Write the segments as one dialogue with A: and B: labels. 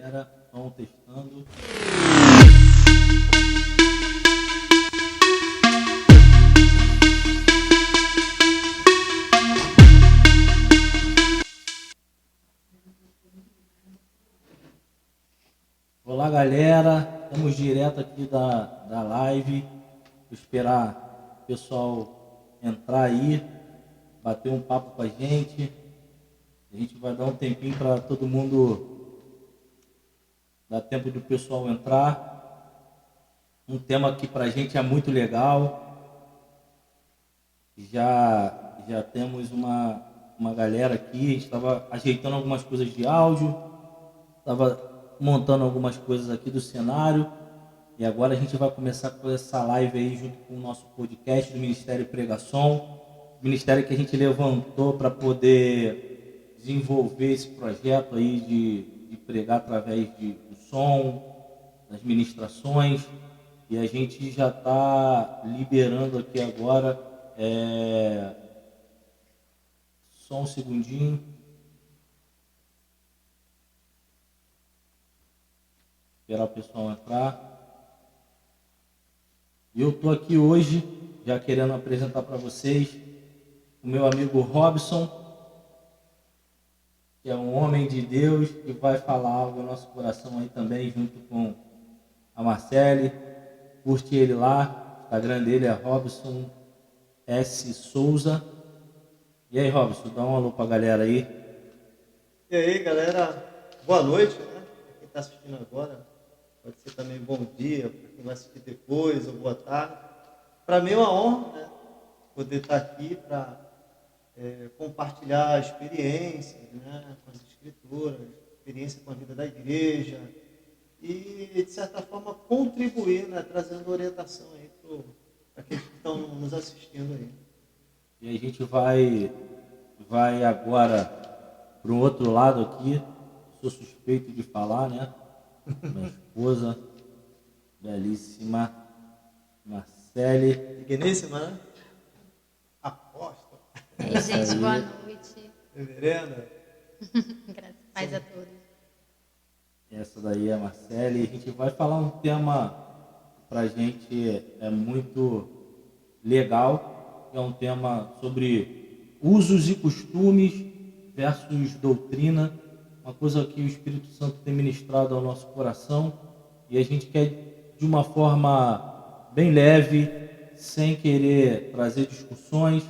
A: galera. Estão testando. Olá, galera. Estamos direto aqui da live. Vou esperar o pessoal entrar aí, bater um papo com a gente. A gente vai dar um tempinho para todo mundo, dar tempo do pessoal entrar. Um tema que para a gente é muito legal. Já temos uma galera aqui. A gente estava ajeitando algumas coisas de áudio, estava montando algumas coisas aqui do cenário. E agora a gente vai começar com essa live aí junto com o nosso podcast do Ministério Pregação. Ministério que a gente levantou para poder desenvolver esse projeto aí de pregar através do som, das ministrações. E a gente já está liberando aqui agora. Só um segundinho. Esperar o pessoal entrar. E eu estou aqui hoje, já querendo apresentar para vocês o meu amigo Robson, que é um homem de Deus, que vai falar algo no nosso coração aí também, junto com a Marcele. Curte ele lá, o Instagram dele é Robson S. Souza. E aí, Robson, dá um alô para a galera aí.
B: E aí, galera, boa noite, né? Quem está assistindo agora, pode ser também bom dia, para quem vai assistir depois, ou boa tarde. Para mim é uma honra, né, poder estar aqui para compartilhar experiências, né, com as escrituras, experiência com a vida da igreja e, de certa forma, contribuir, né, trazendo orientação aí para aqueles que estão nos assistindo aí.
A: E a gente vai agora para um outro lado aqui. Sou suspeito de falar, né? Minha esposa, belíssima Marcele.
B: Digníssima, né? Apóstolo.
C: E aí, gente, boa noite.
B: Reverenda.
C: Graças a paz a todos.
A: Essa daí é a Marcele. A gente vai falar um tema que pra gente é muito legal. É um tema sobre usos e costumes versus doutrina. Uma coisa que o Espírito Santo tem ministrado ao nosso coração. E a gente quer, de uma forma bem leve, sem querer trazer discussões,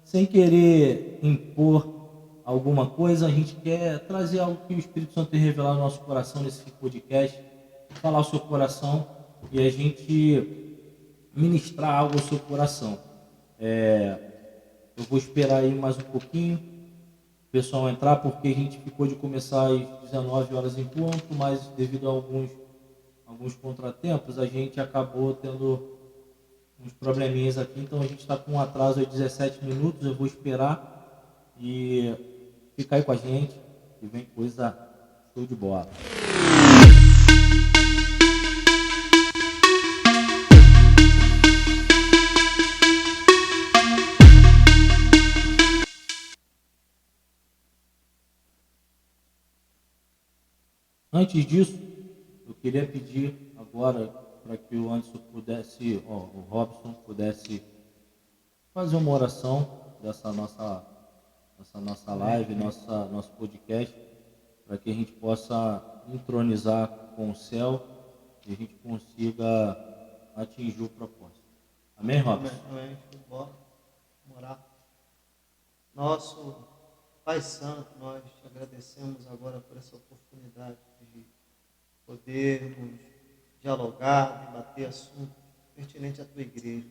A: sem querer impor alguma coisa, a gente quer trazer algo que o Espírito Santo tem revelado no nosso coração nesse podcast, falar ao seu coração e a gente ministrar algo ao seu coração. Eu vou esperar aí mais um pouquinho o pessoal entrar, porque a gente ficou de começar às 19 horas em ponto, mas devido a alguns contratempos, a gente acabou tendo uns probleminhas aqui, então a gente está com um atraso de 17 minutos, eu vou esperar e fica aí com a gente, que vem coisa show de bola. Antes disso, eu queria pedir agora para que o Anderson pudesse, o Robson pudesse fazer uma oração dessa nossa live, nosso podcast, para que a gente possa entronizar com o céu e a gente consiga atingir o propósito. Amém, Robson?
B: Amém. Vamos orar. Nosso Pai Santo, nós te agradecemos agora por essa oportunidade de podermos dialogar, debater assuntos pertinentes à tua igreja.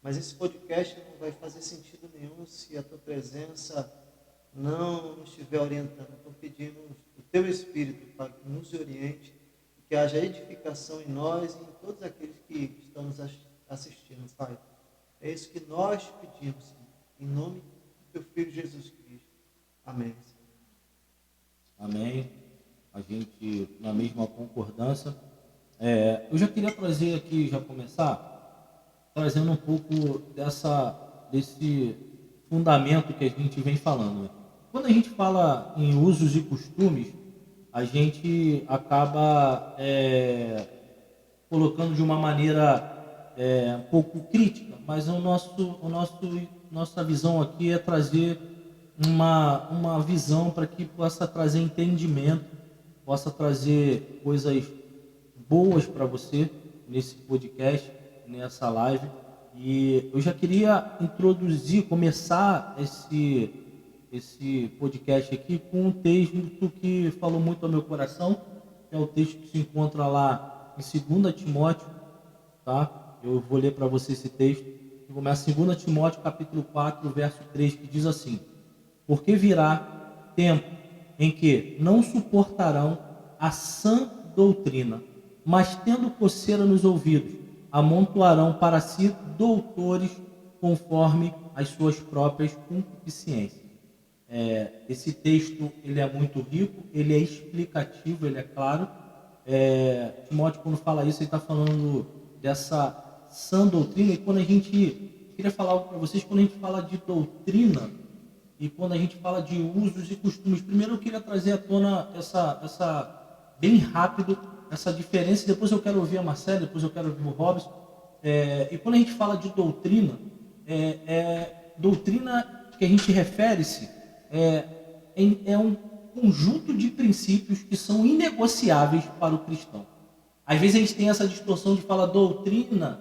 B: Mas esse podcast não vai fazer sentido nenhum se a tua presença não nos estiver orientando. Então pedimos o teu Espírito para que nos oriente, que haja edificação em nós e em todos aqueles que estão nos assistindo, Pai. É isso que nós pedimos, Senhor, em nome do teu Filho Jesus Cristo. Amém.
A: Amém. A gente na mesma concordância. Eu já queria trazer aqui, já começar, trazendo um pouco desse fundamento que a gente vem falando. Quando a gente fala em usos e costumes, a gente acaba colocando de uma maneira um pouco crítica, mas nossa visão aqui é trazer uma visão para que possa trazer entendimento, possa trazer coisas boas para você nesse podcast, nessa live. E eu já queria começar esse podcast aqui com um texto que falou muito ao meu coração, que é o texto que se encontra lá em 2 Timóteo, tá? Eu vou ler para você esse texto, que começa em 2 Timóteo, capítulo 4, verso 3, que diz assim: porque virá tempo em que não suportarão a sã doutrina, mas tendo coceira nos ouvidos, amontoarão para si doutores conforme as suas próprias concupiscências. Esse texto ele é muito rico, ele é explicativo, ele é claro. Timóteo, quando fala isso, ele está falando dessa sã doutrina. E quando a gente, queria falar algo para vocês, quando a gente fala de doutrina e quando a gente fala de usos e costumes, primeiro eu queria trazer à tona bem rápido, essa diferença. Depois eu quero ouvir a Marcela, depois eu quero ouvir o Robson. E quando a gente fala de doutrina, doutrina que a gente refere-se é um conjunto de princípios que são inegociáveis para o cristão. Às vezes a gente tem essa distorção de falar doutrina.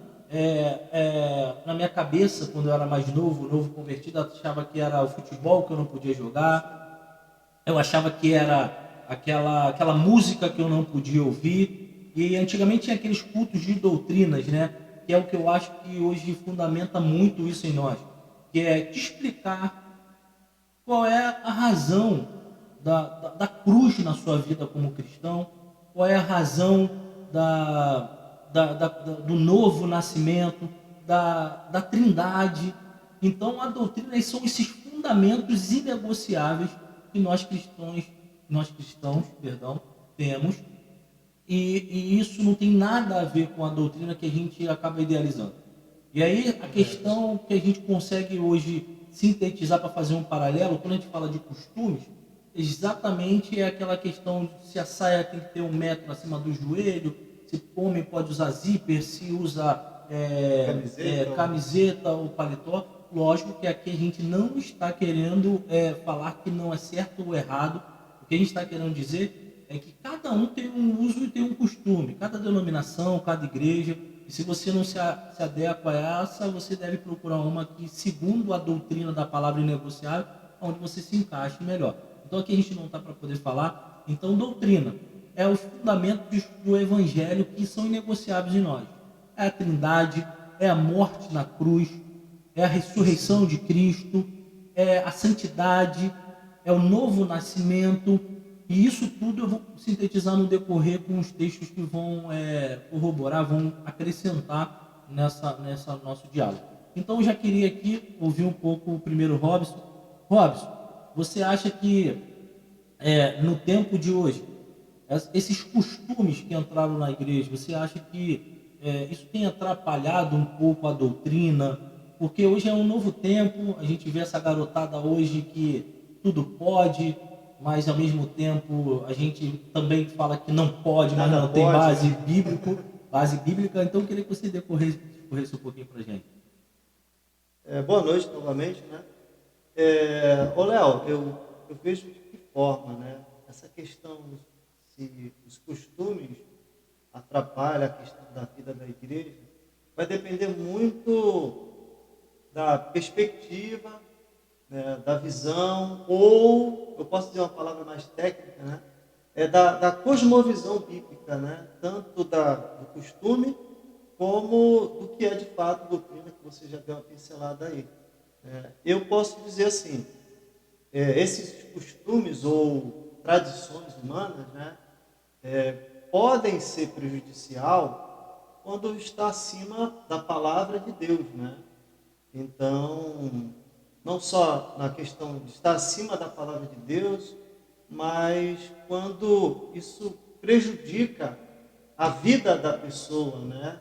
A: Na minha cabeça, quando eu era mais novo convertido, eu achava que era o futebol que eu não podia jogar, eu achava que era aquela música que eu não podia ouvir. E antigamente tinha aqueles cultos de doutrinas, né? Que é o que eu acho que hoje fundamenta muito isso em nós, que é te explicar qual é a razão da cruz na sua vida como cristão, qual é a razão do novo nascimento, da trindade. Então a doutrina são esses fundamentos inegociáveis que nós cristãos temos, e isso não tem nada a ver com a doutrina que a gente acaba idealizando. E aí a questão que a gente consegue hoje sintetizar para fazer um paralelo, quando a gente fala de costumes, exatamente é aquela questão de se a saia tem que ter 1 metro acima do joelho, se o homem pode usar zíper, se usa camiseta ou paletó. Lógico que aqui a gente não está querendo falar que não é certo ou errado. O que a gente está querendo dizer é que cada um tem um uso e tem um costume, cada denominação, cada igreja. E se você não se adequa a essa, você deve procurar uma que, segundo a doutrina da palavra inegociável, onde você se encaixe melhor. Então aqui a gente não está para poder falar. Então doutrina é os fundamentos do evangelho que são inegociáveis em nós. É a trindade, é a morte na cruz, é a ressurreição de Cristo, é a santidade, é o novo nascimento. E isso tudo eu vou sintetizar no decorrer com os textos que vão corroborar, vão acrescentar nessa nosso diálogo. Então eu já queria aqui ouvir um pouco o primeiro Robson. Robson, você acha que no tempo de hoje, esses costumes que entraram na igreja, você acha que isso tem atrapalhado um pouco a doutrina? Porque hoje é um novo tempo, a gente vê essa garotada hoje que tudo pode, mas ao mesmo tempo a gente também fala que não pode, mas não tem base bíblica. Então eu queria que você decorresse um pouquinho para a gente.
B: Boa noite novamente, né? Léo, eu vejo de que forma, né? Essa questão, se os costumes atrapalham a questão da vida da igreja, vai depender muito da perspectiva, né, da visão, ou, eu posso dizer uma palavra mais técnica, né? Da cosmovisão bíblica, né? Tanto do costume, como do que é de fato doutrina, que você já deu uma pincelada aí. Eu posso dizer assim, esses costumes ou tradições humanas, né, podem ser prejudicial quando está acima da palavra de Deus, né? Então, não só na questão de estar acima da palavra de Deus, mas quando isso prejudica a vida da pessoa, né?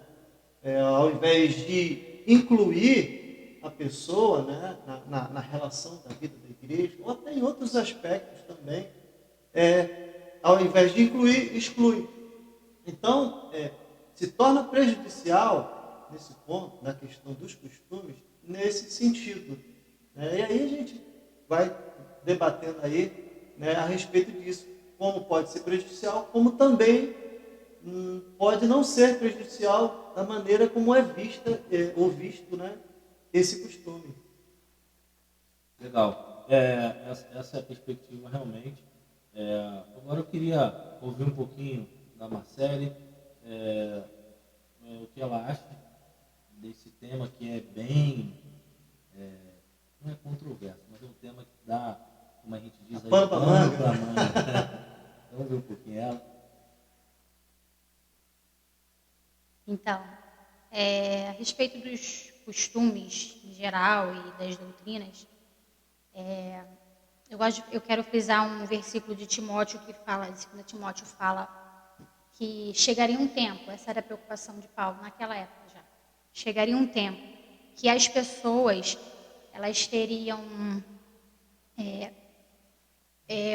B: Ao invés de incluir a pessoa, né, na relação da vida da igreja, ou até em outros aspectos também, ao invés de incluir, exclui. Então, se torna prejudicial nesse ponto, na questão dos costumes, nesse sentido. Né? E aí a gente vai debatendo aí, né, a respeito disso, como pode ser prejudicial, como também pode não ser prejudicial da maneira como é vista ou visto, né, esse costume.
A: Legal. Essa é a perspectiva realmente. Agora eu queria ouvir um pouquinho da Marcele, o que ela acha desse tema que é bem, não é controverso, mas é um tema que dá, como a gente diz aí,
B: pano pra manga.
A: pra manga. Vamos ver um pouquinho ela.
C: Então, a respeito dos costumes em geral e das doutrinas, eu quero frisar um versículo de Timóteo que fala, de 2 Timóteo fala que chegaria um tempo, essa era a preocupação de Paulo naquela época já, chegaria um tempo que as pessoas, elas teriam,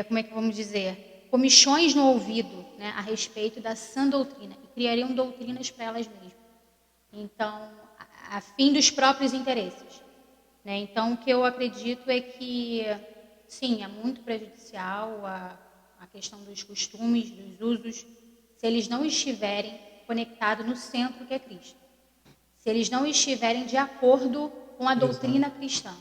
C: como é que vamos dizer, comichões no ouvido, né, a respeito da sã doutrina, e criariam doutrinas para elas mesmas. Então, a fim dos próprios interesses. Né? Então, o que eu acredito é que, sim, é muito prejudicial a questão dos costumes, dos usos, se eles não estiverem conectados no centro que é Cristo. Se eles não estiverem de acordo com a doutrina cristã.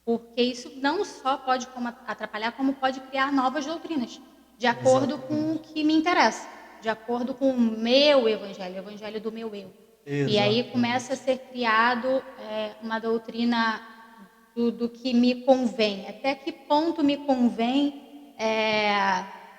C: Porque isso não só pode atrapalhar, como pode criar novas doutrinas, de acordo com o que me interessa, de acordo com o meu evangelho, o evangelho do meu eu. E aí começa a ser criado uma doutrina do que me convém. Até que ponto me convém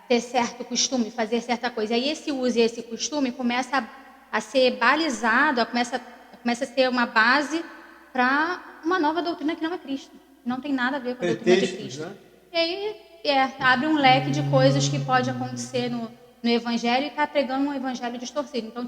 C: ter certo costume, fazer certa coisa. E aí esse uso e esse costume começa a ser balizado, começa a ser uma base para uma nova doutrina que não é Cristo. Não tem nada a ver com a doutrina de Cristo.
B: Né?
C: E aí abre um leque de coisas que pode acontecer no evangelho e está pregando um evangelho distorcido. Então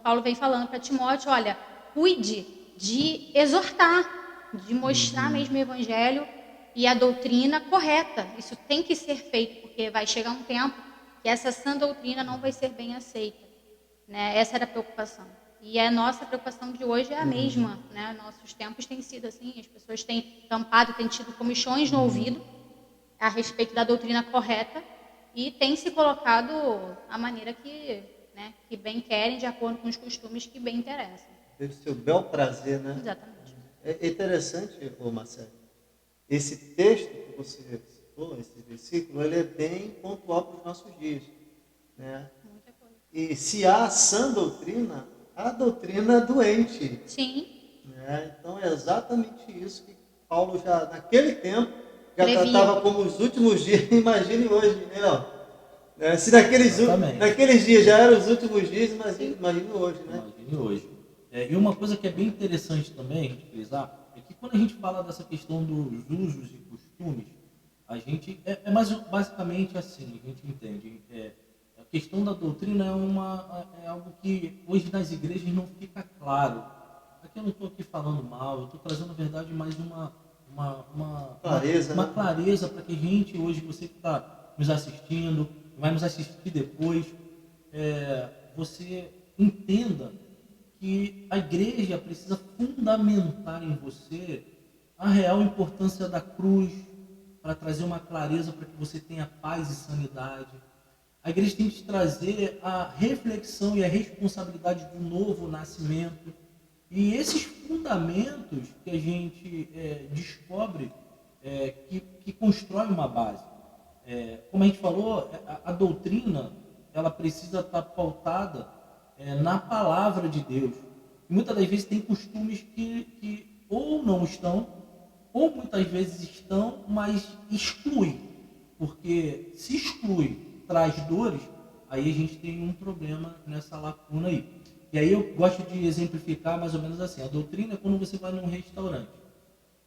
C: Paulo vem falando para Timóteo, olha, cuide de exortar, de mostrar mesmo o evangelho e a doutrina correta. Isso tem que ser feito, porque vai chegar um tempo que essa sã doutrina não vai ser bem aceita. Né? Essa era a preocupação. E a nossa preocupação de hoje é a mesma. Né? Nossos tempos têm sido assim, as pessoas têm tampado, têm tido comichões no ouvido a respeito da doutrina correta e têm se colocado a maneira que bem querem, de acordo com os costumes que bem interessam.
B: Teve seu bel prazer, né?
C: Exatamente.
B: É interessante, Marcelo, esse texto que você citou, esse versículo, ele é bem pontual para os nossos dias. Né?
C: Muita coisa.
B: E se há sã doutrina, há doutrina doente.
C: Sim.
B: Né? Então é exatamente isso que Paulo já, naquele tempo, já
C: previa.
B: Tratava como os últimos dias. Imagine hoje, né? Se naqueles dias já eram os últimos dias, imagine hoje, né?
A: Imagine hoje. E uma coisa que é bem interessante também a gente frisar é que quando a gente fala dessa questão dos usos e costumes, a gente basicamente assim, a gente entende. A questão da doutrina é algo que hoje nas igrejas não fica claro. Aqui eu não estou aqui falando mal, eu estou trazendo na verdade mais uma clareza para que a gente hoje, você que está nos assistindo, vai nos assistir depois, você entenda que a igreja precisa fundamentar em você a real importância da cruz para trazer uma clareza para que você tenha paz e sanidade. A igreja tem que te trazer a reflexão e a responsabilidade do novo nascimento. E esses fundamentos que a gente descobre que constrói uma base. Como a gente falou, a doutrina ela precisa estar pautada na palavra de Deus. E muitas das vezes tem costumes que ou não estão, ou muitas vezes estão, mas exclui. Porque se exclui, traz dores, aí a gente tem um problema nessa lacuna aí. E aí eu gosto de exemplificar mais ou menos assim. A doutrina é quando você vai num restaurante.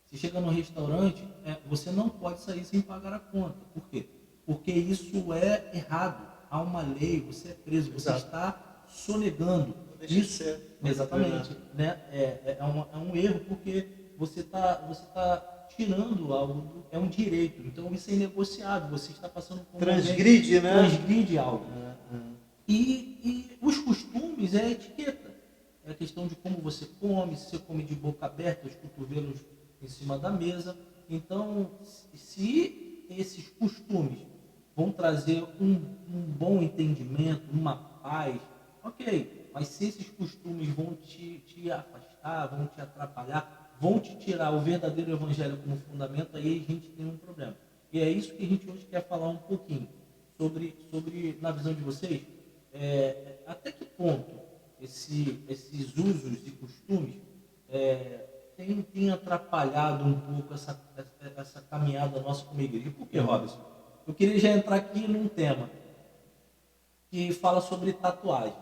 A: Você chega num restaurante, você não pode sair sem pagar a conta. Por quê? Porque isso é errado. Há uma lei, você é preso, você está sonegando. Isso, exatamente. Né? É um erro, porque você tá tirando algo, é um direito, então isso é inegociável, você está passando por
B: Transgride, né?
A: Transgride algo. E os costumes é a etiqueta, é a questão de como você come, se você come de boca aberta, os cotovelos em cima da mesa. Então, se esses costumes vão trazer um bom entendimento, uma paz, ok, mas se esses costumes vão te afastar, vão te atrapalhar, vão te tirar o verdadeiro evangelho como fundamento, aí a gente tem um problema. E é isso que a gente hoje quer falar um pouquinho sobre na visão de vocês, até que ponto esses usos e costumes tem atrapalhado um pouco essa caminhada nossa como igreja. Por que, Robson? Eu queria já entrar aqui num tema que fala sobre tatuagem.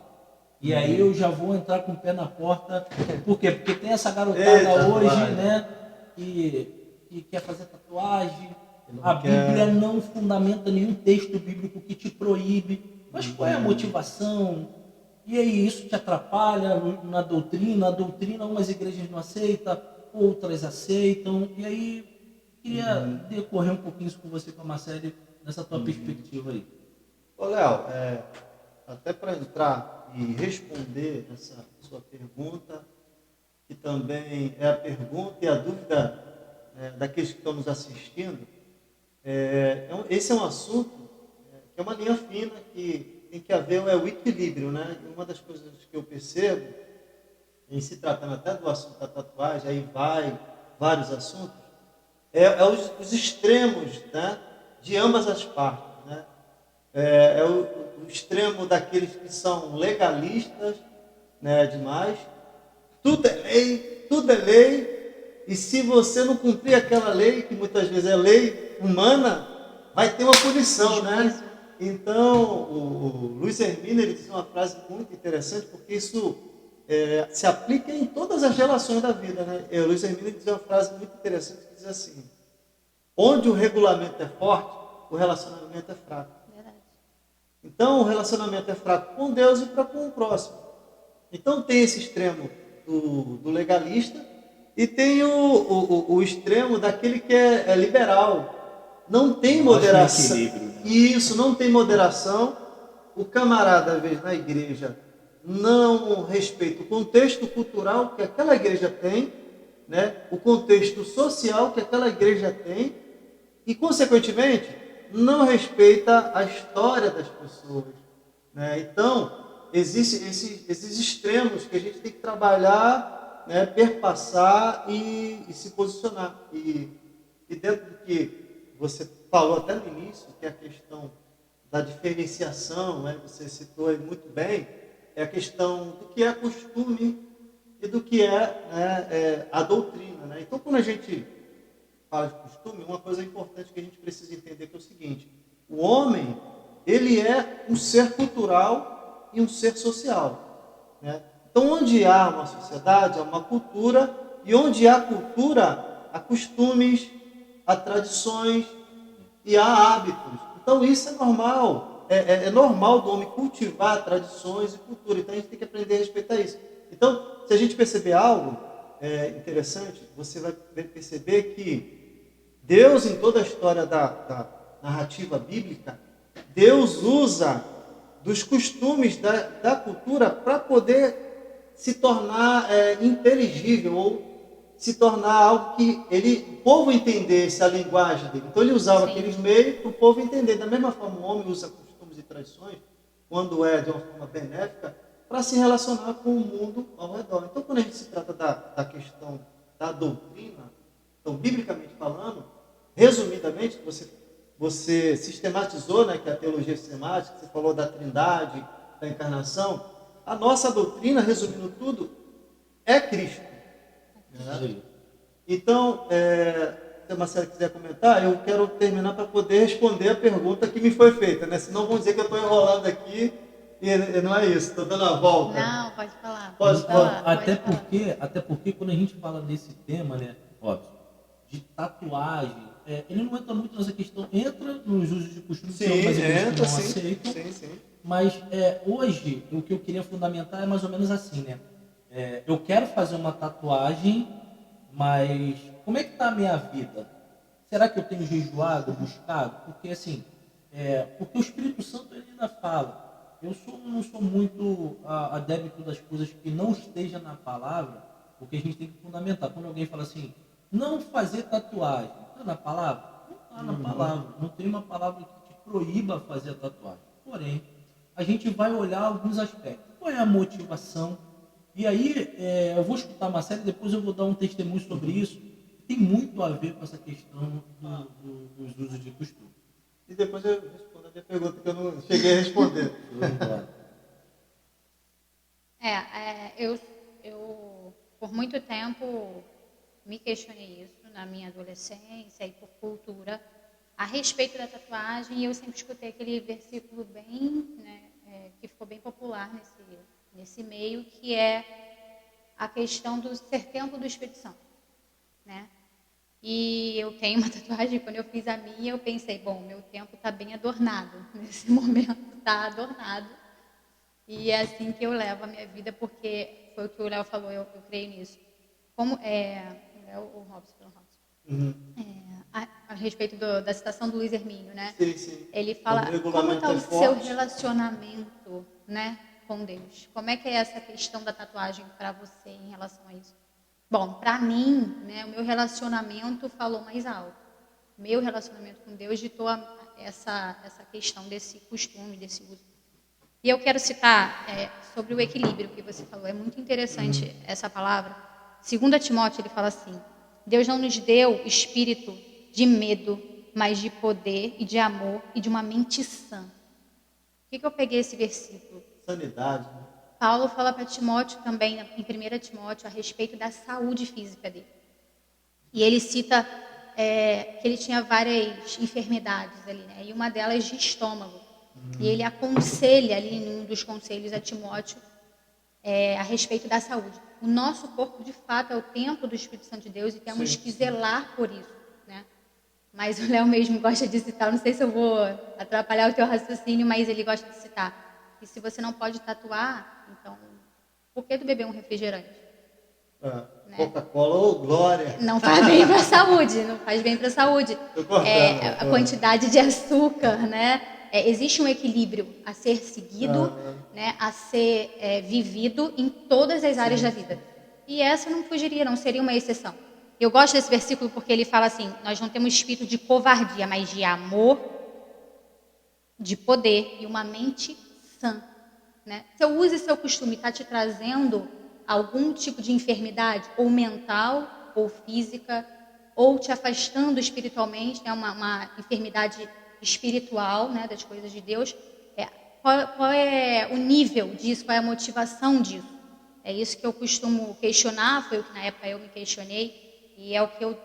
A: E aí eu já vou entrar com o pé na porta. Por quê? Porque tem essa garotada hoje, né, que quer fazer tatuagem. A Bíblia não fundamenta nenhum texto bíblico que te proíbe. Mas qual é a motivação? E aí isso te atrapalha na doutrina? A doutrina umas igrejas não aceitam, outras aceitam. E aí queria decorrer um pouquinho isso com você, com a Marcele, nessa tua perspectiva aí.
B: Ô, Léo, até para entrar e responder essa sua pergunta, que também é a pergunta e a dúvida daqueles que estão nos assistindo, esse é um assunto que é uma linha fina, que tem que haver o equilíbrio, né? E uma das coisas que eu percebo, em se tratando até do assunto da tatuagem, aí vai vários assuntos, os extremos, né, de ambas as partes, né? O extremo daqueles que são legalistas, né, demais. Tudo é lei, e se você não cumprir aquela lei, que muitas vezes é lei humana, vai ter uma punição, né? Então, o Luiz Hermínio, ele diz uma frase muito interessante, porque isso se aplica em todas as relações da vida, né? O Luiz Hermínio diz uma frase muito interessante, que diz assim: onde o regulamento é forte, o relacionamento é fraco. Verdade. Então, o relacionamento é fraco com Deus e com o próximo. Então, tem esse extremo do legalista e tem o extremo daquele que é liberal. Não tem moderação. Isso, não tem moderação. O camarada, às vezes, na igreja, não respeita o contexto cultural que aquela igreja tem, né? O contexto social que aquela igreja tem, e, consequentemente, não respeita a história das pessoas, né? Então, existem esses extremos que a gente tem que trabalhar, né, perpassar e se posicionar. E dentro do que você falou até no início, que é a questão da diferenciação, né? Você citou aí muito bem, é a questão do que é costume e do que é a doutrina, né? Então, quando a gente fala de costume, uma coisa importante que a gente precisa entender que é o seguinte: o homem, ele é um ser cultural e um ser social, né? Então, onde há uma sociedade, há uma cultura, e onde há cultura, há costumes, há tradições e há hábitos. Então, isso é normal. É normal do homem cultivar tradições e cultura. Então, a gente tem que aprender a respeitar isso. Então, se a gente perceber algo interessante, você vai perceber que Deus, em toda a história da narrativa bíblica, Deus usa dos costumes da cultura para poder se tornar inteligível, ou se tornar algo que o povo entendesse a linguagem dele. Então ele usava aqueles meios para o povo entender. Da mesma forma, o homem usa costumes e tradições, quando é de uma forma benéfica, para se relacionar com o mundo ao redor. Então, quando a gente se trata da questão da doutrina, então, biblicamente falando, resumidamente, você sistematizou, né, que é a teologia sistemática, você falou da trindade, da encarnação. A nossa doutrina, resumindo tudo, é Cristo. Né? Então, se a Marcela quiser comentar, eu quero terminar para poder responder a pergunta que me foi feita, né? Senão vão dizer que eu estou enrolando aqui e não é isso, estou dando a volta.
C: Não, pode falar.
B: Pode falar.
A: Até porque quando a gente fala desse tema, né, óbvio, de tatuagem, ele não entra muito nessa questão, entra nos usos de costume, que algumas igrejas não aceitam, mas hoje o que eu queria fundamentar é mais ou menos assim, né? Eu quero fazer uma tatuagem, mas como é que está a minha vida? Será que eu tenho jejuado, buscado? Porque assim, porque o Espírito Santo ele ainda fala. Não sou muito adepto das coisas que não esteja na palavra, porque a gente tem que fundamentar. Quando alguém fala assim, não fazer tatuagem, está na palavra? Não está na palavra. Não tem uma palavra que te proíba fazer a tatuagem. Porém, a gente vai olhar alguns aspectos. Qual é a motivação? E aí, eu vou escutar uma série, depois eu vou dar um testemunho sobre isso. Tem muito a ver com essa questão dos usos de costume.
B: E depois eu respondo a minha pergunta, que eu não cheguei a responder.
C: Eu por muito tempo me questionei isso na minha adolescência e por cultura a respeito da tatuagem, e eu sempre escutei aquele versículo bem, né, que ficou bem popular nesse meio, que é a questão do ser templo do Espírito Santo, né? E eu tenho uma tatuagem, quando eu fiz a minha, eu pensei, bom, meu templo está bem adornado, nesse momento está adornado, e é assim que eu levo a minha vida, porque foi o que o Léo falou, eu creio nisso. Como o Robson, a respeito da citação do Luiz Hermínio, né?
B: Sim.
C: Ele fala, como está o seu relacionamento, né, com Deus? Como é que é essa questão da tatuagem para você em relação a isso? Bom, para mim, né, o meu relacionamento falou mais alto. Meu relacionamento com Deus ditou essa questão desse costume, desse uso. E eu quero citar sobre o equilíbrio que você falou. É muito interessante essa palavra. 2 Timóteo, ele fala assim, Deus não nos deu espírito de medo, mas de poder e de amor e de uma mente sã. Por que eu peguei esse versículo?
B: Sanidade.
C: Paulo fala para Timóteo também, em 1 Timóteo, a respeito da saúde física dele. E ele cita que ele tinha várias enfermidades ali, né? E uma delas de estômago. E ele aconselha ali, em um dos conselhos a Timóteo, a respeito da saúde. O nosso corpo, de fato, é o templo do Espírito Santo de Deus e temos que zelar por isso, né? Mas o Léo mesmo gosta de citar, não sei se eu vou atrapalhar o teu raciocínio, mas ele gosta de citar que se você não pode tatuar, então, por que tu beber um refrigerante? Né?
B: Coca-Cola ou Glória.
C: Não faz bem para a saúde, não faz bem para a saúde. A quantidade de açúcar, né? Existe um equilíbrio a ser seguido, né? A ser vivido em todas as áreas da vida. E essa não fugiria, não seria uma exceção. Eu gosto desse versículo porque ele fala assim, nós não temos espírito de covardia, mas de amor, de poder e uma mente sã. Né? Seu uso e seu costume está te trazendo algum tipo de enfermidade, ou mental, ou física, ou te afastando espiritualmente, né? uma enfermidade espiritual, né? Das coisas de Deus. Qual é o nível disso, qual é a motivação disso? É isso que eu costumo questionar, foi o que na época eu me questionei, e é o que eu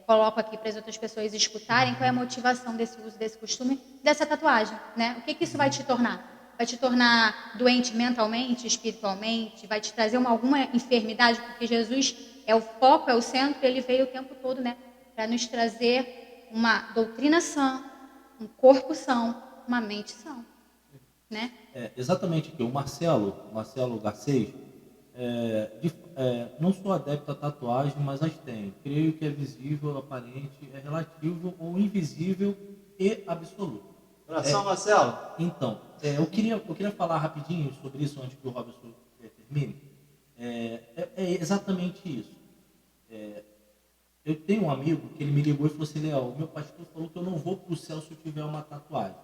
C: coloco aqui para as outras pessoas escutarem, qual é a motivação desse uso, desse costume, dessa tatuagem, né? O que isso vai te tornar? Vai te tornar doente mentalmente, espiritualmente? Vai te trazer alguma enfermidade? Porque Jesus é o foco, é o centro, ele veio o tempo todo, né? Para nos trazer uma doutrina sã, um corpo são, uma mente sã, né?
A: Exatamente aqui. O Marcelo Garcês, não sou adepto a tatuagem, mas as tenho. Creio que é visível, aparente, é relativo ou invisível e absoluto.
B: Oração, Marcelo.
A: Então, eu queria falar rapidinho sobre isso antes que o Robson termine. É exatamente isso. Eu tenho um amigo que ele me ligou e falou assim, Léo, o meu pastor falou que eu não vou para o céu se eu tiver uma tatuagem.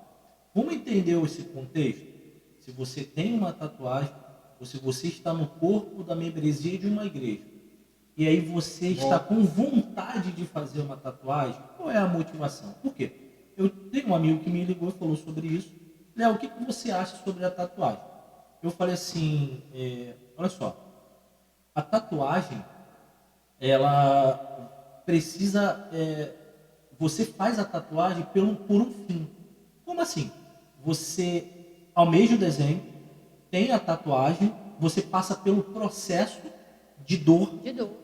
A: Como entendeu esse contexto? Se você tem uma tatuagem, ou se você está no corpo da membresia de uma igreja, e aí você está com vontade de fazer uma tatuagem, qual é a motivação? Por quê? Eu tenho um amigo que me ligou e falou sobre isso. Léo, o que você acha sobre a tatuagem? Eu falei assim, olha só, a tatuagem, ela precisa, você faz a tatuagem por um fim. Como assim? Você almeja o desenho, tem a tatuagem, você passa pelo processo de dor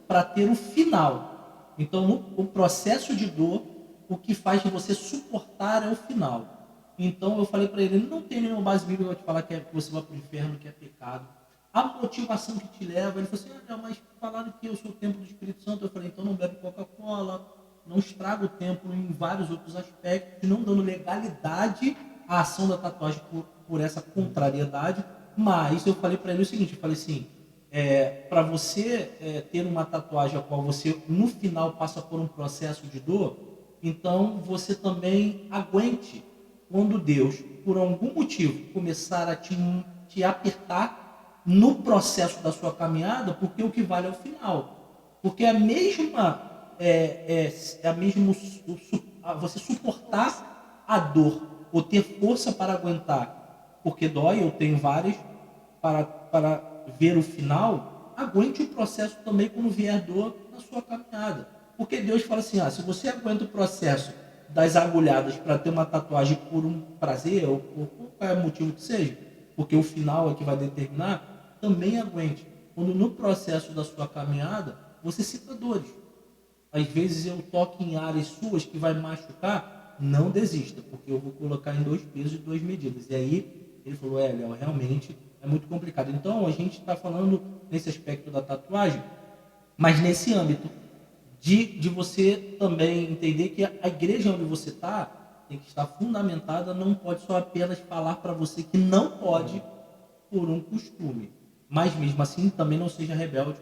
A: para ter o final. Então, o processo de dor, o que faz de você suportar é o final. Então, eu falei para ele, não tem nenhuma base bíblica que vai te falar que você vai para o inferno, que é pecado. a motivação que te leva. Ele falou assim, mas falaram que eu sou o templo do Espírito Santo. Eu falei, então não bebe Coca-Cola, não estraga o templo em vários outros aspectos, não dando legalidade à ação da tatuagem por essa contrariedade. Mas eu falei para ele o seguinte, eu falei assim, para você ter uma tatuagem a qual você no final passa por um processo de dor, então você também aguente quando Deus, por algum motivo, começar a te apertar no processo da sua caminhada, porque o que vale é o final. Porque é a mesma você suportar a dor ou ter força para aguentar, porque dói, eu tenho várias, para ver o final, aguente o processo também quando vier dor na sua caminhada. Porque Deus fala assim, se você aguenta o processo das agulhadas para ter uma tatuagem por um prazer, ou por qualquer motivo que seja, porque o final é que vai determinar, também aguente. Quando no processo da sua caminhada, você cita dores. Às vezes eu toco em áreas suas que vai machucar, não desista, porque eu vou colocar em 2 pesos e 2 medidas. E aí ele falou, Léo, realmente é muito complicado. Então a gente está falando nesse aspecto da tatuagem, mas nesse âmbito de você também entender que a igreja onde você está tem que estar fundamentada, não pode só apenas falar para você que não pode por um costume. Mas mesmo assim também não seja rebelde,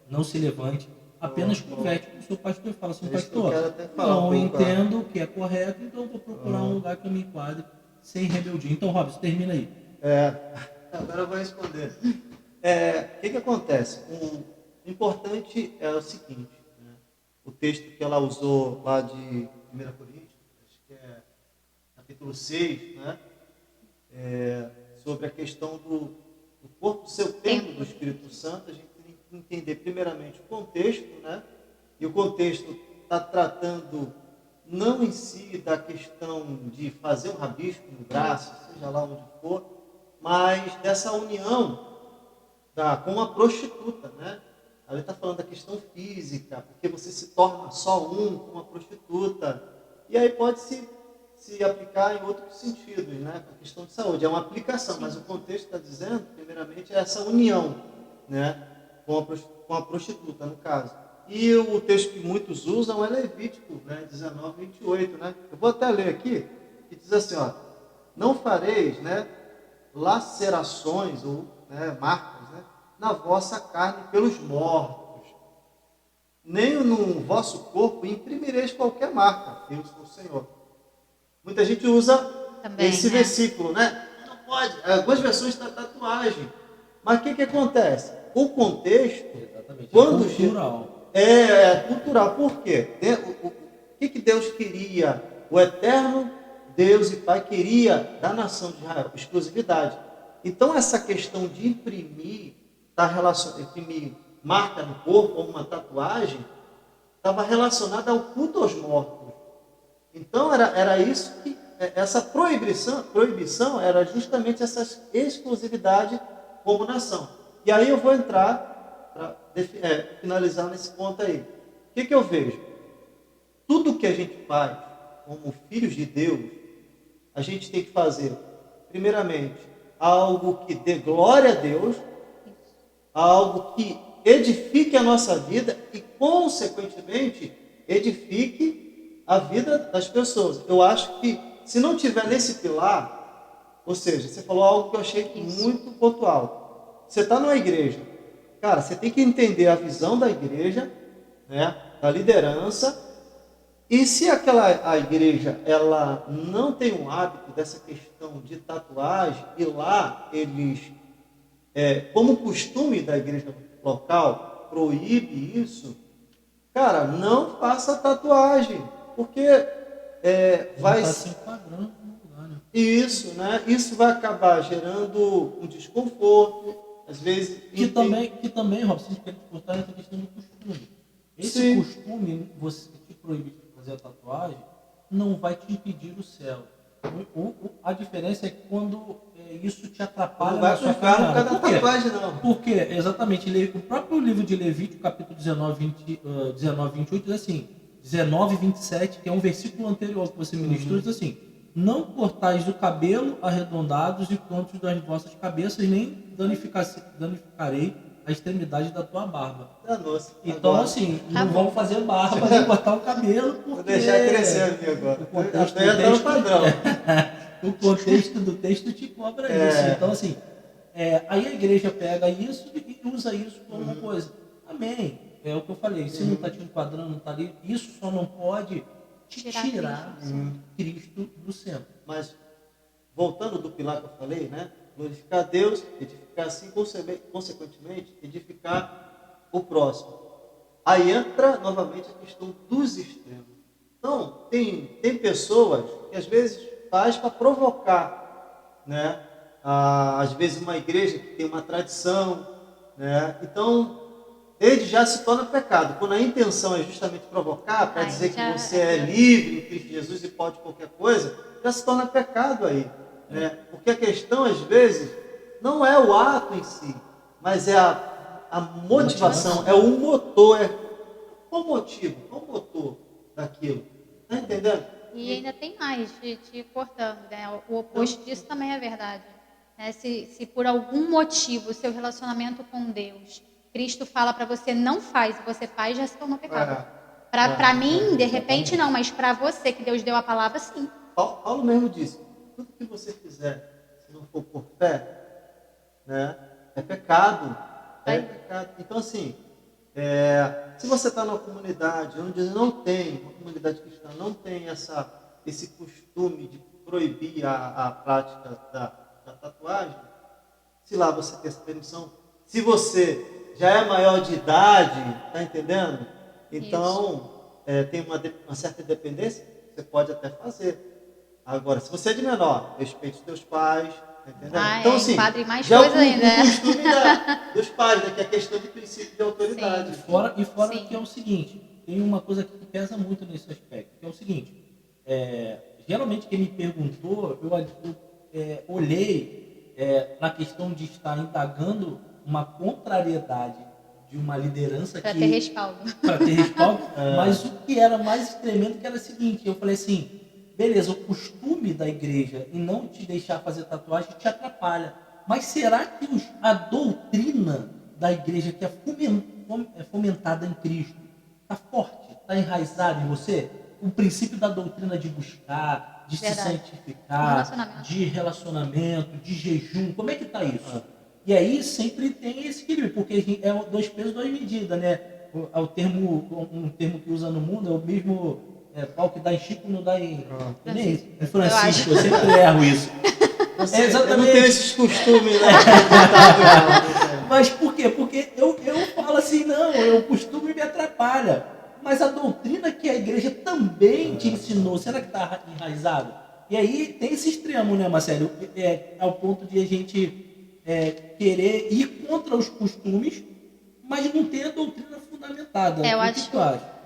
A: não se levante, apenas converte com o seu pastor e fala assim, pastor, não entendo o que é correto, então eu vou procurar um lugar que eu me enquadre sem rebeldia. Então, Robson, termina aí.
B: Agora eu vou responder. O que acontece? O importante é o seguinte, né? O texto que ela usou lá de 1 Coríntios, acho que é capítulo 6, né? Sobre a questão do corpo ser o templo do Espírito Santo, a gente tem que entender primeiramente o contexto, né? E o contexto está tratando não em si da questão de fazer um rabisco no braço, seja lá onde for, mas dessa união com a prostituta, né? Ali está falando da questão física, porque você se torna só um com a prostituta. E aí pode se aplicar em outros sentidos, né? Com a questão de saúde. É uma aplicação, mas o contexto está dizendo, primeiramente, é essa união, né? Com a prostituta, no caso. E o texto que muitos usam é Levítico, né? 19, 28, né? Eu vou até ler aqui, que diz assim, não fareis, né, lacerações ou marcas, né, na vossa carne pelos mortos, nem no vosso corpo imprimireis qualquer marca, eu sou o Senhor. Muita gente usa também, esse versículo, né? Não pode. Algumas versões da tatuagem. Mas o que acontece? O contexto,
A: exatamente,
B: quando
A: cultural.
B: É cultural. Por quê? O que Deus queria? O eterno Deus e Pai queria da nação de Israel exclusividade. Então essa questão de imprimir marca no corpo ou uma tatuagem estava relacionada ao culto aos mortos. Então era isso que essa proibição era justamente essa exclusividade como nação. E aí eu vou entrar para finalizar nesse ponto aí. O que eu vejo? Tudo que a gente faz como filhos de Deus, a gente tem que fazer, primeiramente, algo que dê glória a Deus, algo que edifique a nossa vida e, consequentemente, edifique a vida das pessoas. Eu acho que, se não tiver nesse pilar, ou seja, você falou algo que eu achei muito pontual. Você está numa igreja, cara, você tem que entender a visão da igreja, né, da liderança, e se a igreja ela não tem um hábito dessa questão de tatuagem, e lá eles, como costume da igreja local, proíbe isso, cara, não faça tatuagem, porque vai
A: se enquadrando no lugar, né?
B: Isso, né? Isso vai acabar gerando um desconforto, às vezes.
A: Que também, Robson, que é importante a questão do costume. Esse costume, você te proibir de fazer a tatuagem, não vai te impedir o céu. A diferença é que quando isso te atrapalha na sua caminhada.
B: Não vai tatuagem, não.
A: Porque, exatamente, o próprio livro de Levítico, capítulo 19, 28, diz assim, 19, 27, que é um versículo anterior que você ministrou, diz assim, não cortais o cabelo arredondados e contos das vossas cabeças, nem danificarei a extremidade da tua barba.
B: Danou-se.
A: Então,
B: Agora,
A: assim,
C: Tá
A: não
C: bom.
A: vão fazer barba nem cortar o cabelo, porque...
B: vou deixar crescer a minha agora.
A: O contexto,
B: Até tá no padrão.
A: o contexto do texto te cobra isso. Então, assim, aí a igreja pega isso e usa isso como uma coisa. Amém. É o que eu falei. Se não está te enquadrando, não está ali, isso só não pode te tirar Cristo do centro.
B: Mas, voltando do pilar que eu falei, né? Glorificar a Deus, edificar assim, consequentemente, edificar o próximo. Aí entra novamente a questão dos extremos. Então, tem pessoas que às vezes faz para provocar, né? Às vezes uma igreja que tem uma tradição, né? Então, ele já se torna pecado. Quando a intenção é justamente provocar, para dizer que você é livre em Cristo Jesus e pode qualquer coisa, já se torna pecado aí. Né? Porque a questão, às vezes, não é o ato em si, mas é a motivação, é o motor. Qual o motivo? Qual o motor daquilo? Está entendendo?
C: E ainda tem mais, te cortando, né? O oposto disso também é verdade. Né? Se por algum motivo o seu relacionamento com Deus, Cristo fala para você não faz, e você faz, já se tornou pecado. Para mim, de repente não, mas para você que Deus deu a palavra, sim.
B: Paulo mesmo disse, tudo que você fizer, se não for por fé, né, é pecado. É pecado. Então, assim, se você está numa comunidade onde não tem, uma comunidade cristã não tem esse costume de proibir a prática da tatuagem, se lá você tem essa permissão, se você já é maior de idade, tá entendendo? Então, tem uma certa independência, você pode até fazer. Agora, se você é de menor, respeite os teus pais, tá entendendo? Então, assim,
C: mais
B: já
C: coisa
B: é
C: ainda.
B: o costume dos pais, né, que é a questão de princípio de autoridade.
A: E fora
C: Sim.
A: que é o seguinte, tem uma coisa que pesa muito nesse aspecto, que é o seguinte, geralmente quem me perguntou, eu olhei na questão de estar indagando uma contrariedade de uma liderança
C: Para ter respaldo.
A: Para ter respaldo, mas o que era mais tremendo que era o seguinte, eu falei assim, beleza, o costume da igreja em não te deixar fazer tatuagem te atrapalha, mas será que a doutrina da igreja que é fomentada em Cristo está forte, está enraizada em você? O princípio da doutrina de buscar, de se santificar, de relacionamento, de jejum, como é que está isso? E aí sempre tem esse equilíbrio, porque é 2 pesos, 2 medidas, né? Um termo que usa no mundo é o mesmo pau que dá em Chico não dá em Francisco, eu sempre erro isso.
B: Eu não tenho esses costumes, né?
A: Mas por quê? Porque eu falo assim, não, o costume me atrapalha. Mas a doutrina que a igreja também te ensinou, será que está enraizado? E aí tem esse extremo, né, Marcelo? Ao ponto de a gente querer ir contra os costumes, mas não ter a doutrina fundamentada.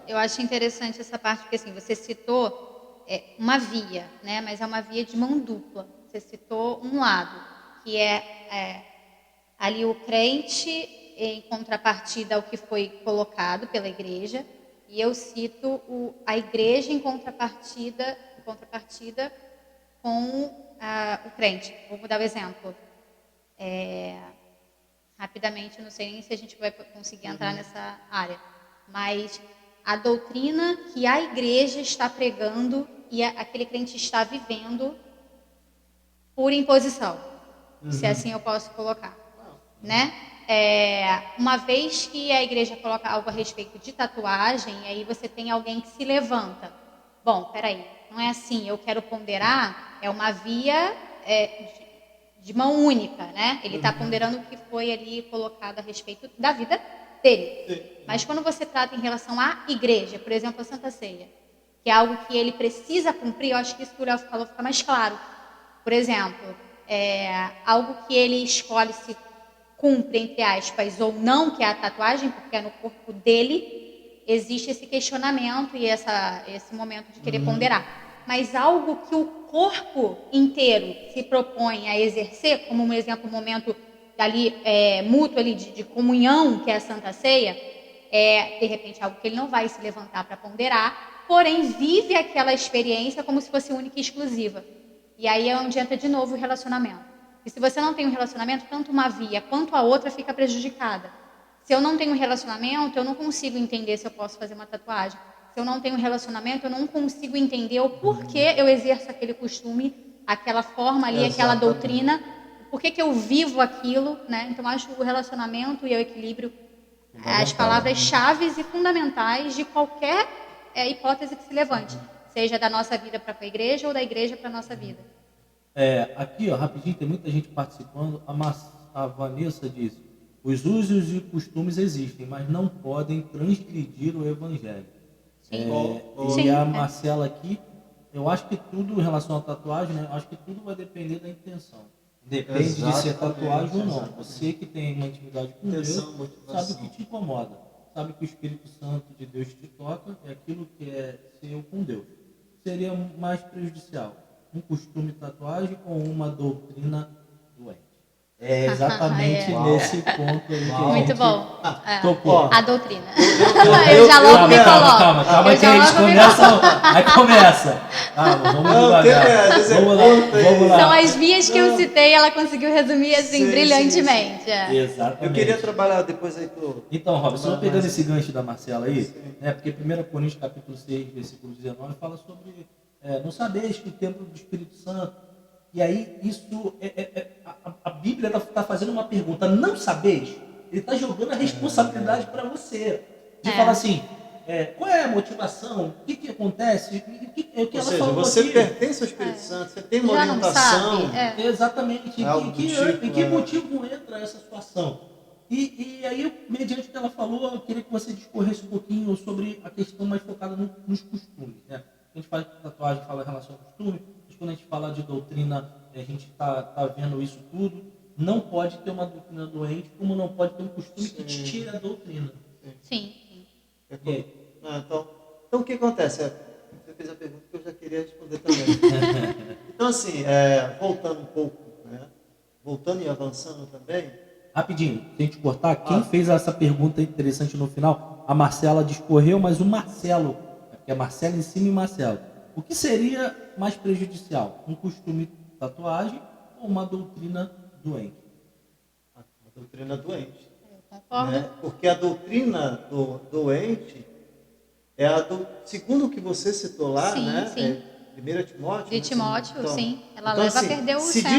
C: Eu acho interessante essa parte, porque assim, você citou uma via, né? Mas é uma via de mão dupla. Você citou um lado, que é ali o crente em contrapartida ao que foi colocado pela igreja, e eu cito a igreja em contrapartida com o crente. Vou dar o exemplo. Rapidamente, não sei nem se a gente vai conseguir entrar nessa área, mas a doutrina que a igreja está pregando e aquele crente está vivendo por imposição, se assim eu posso colocar, né? Uma vez que a igreja coloca algo a respeito de tatuagem, aí você tem alguém que se levanta. Bom, peraí, não é assim, eu quero ponderar, é uma via de mão única, né? Ele está ponderando o que foi ali colocado a respeito da vida dele.
B: Sim.
C: Mas quando você trata em relação à igreja, por exemplo, a Santa Ceia, que é algo que ele precisa cumprir, eu acho que isso que o Léo falou fica mais claro. Por exemplo, algo que ele escolhe se cumpre, entre aspas, ou não, que é a tatuagem, porque é no corpo dele, existe esse questionamento e esse momento de querer ponderar. Mas algo que o corpo inteiro se propõe a exercer, como um exemplo, um momento ali mútuo ali de comunhão, que é a Santa Ceia, de repente algo que ele não vai se levantar para ponderar, porém vive aquela experiência como se fosse única e exclusiva. E aí é onde entra de novo o relacionamento. E se você não tem um relacionamento, tanto uma via quanto a outra fica prejudicada. Se eu não tenho um relacionamento, eu não consigo entender se eu posso fazer uma tatuagem. Se eu não tenho um relacionamento, eu não consigo entender o porquê eu exerço aquele costume, aquela forma ali, aquela doutrina, por que eu vivo aquilo, né? Então, acho que o relacionamento e o equilíbrio, as palavras-chave e fundamentais de qualquer hipótese que se levante, seja da nossa vida para a igreja ou da igreja para a nossa vida.
A: Aqui, ó, rapidinho, tem muita gente participando. A Vanessa diz: os usos e costumes existem, mas não podem transgredir o evangelho.
C: Sim.
A: A Marcela aqui, eu acho que tudo em relação à tatuagem, né? Eu acho que tudo vai depender da intenção. Depende de ser tatuagem ou não.
B: Exatamente.
A: Você que tem uma intimidade com Deus,
B: Intenção, motivação.
A: sabe o que te incomoda. Sabe que o Espírito Santo de Deus te toca, é aquilo que é seu com Deus. Seria mais prejudicial um costume tatuagem ou uma doutrina doente? É exatamente nesse ponto aí que a
C: Muito
A: gente
C: bom.
A: tocou.
C: A doutrina. Eu já logo me coloco.
A: Calma, que eles começam. Aí começa. Vamos devagar. Vamos lá.
C: São as vias que eu citei, ela conseguiu resumir assim brilhantemente.
A: Exatamente.
B: Eu queria trabalhar depois aí pro...
A: Então, Robson, só pegando esse gancho da Marcela aí, né, porque 1 Coríntios capítulo 6, versículo 19, fala sobre não sabeis que o templo do Espírito Santo. E aí, isso a Bíblia está fazendo uma pergunta, não sabeis? Ele está jogando a responsabilidade para você. De falar assim, qual é a motivação? O que acontece? O que
B: Ou
A: ela
B: seja,
A: falou
B: você
A: aqui?
B: pertence ao Espírito Santo, você tem uma
C: Já não
B: orientação.
C: sabe,
A: Exatamente.
B: Algo do tipo,
A: Em que motivo entra essa situação? E aí, mediante o que ela falou, eu queria que você discorresse um pouquinho sobre a questão mais focada nos costumes. Né? A gente fala de tatuagem, fala em relação ao costume, mas quando a gente fala de doutrina, a gente está vendo isso tudo. Não pode ter uma doutrina doente, como não pode ter um costume que te tire a doutrina.
C: Sim.
B: Então, o que acontece? Você fez a pergunta que eu já queria responder também. Então, assim, voltando um pouco, né? Voltando e avançando também.
A: Rapidinho, sem te cortar, quem fez essa pergunta interessante no final? A Marcela discorreu, mas o Marcelo, porque é Marcelo em cima e Marcelo. O que seria mais prejudicial? Um costume de tatuagem ou uma doutrina doente?
B: Uma doutrina doente.
C: Concordo.
B: Né? Porque a doutrina doente é segundo o que você citou lá,
C: Sim,
B: né?
C: sim.
B: 1 Timóteo.
C: De Timóteo,
B: então,
C: sim. Ela
B: então,
C: leva
B: assim,
C: a perder o
B: se
C: centro.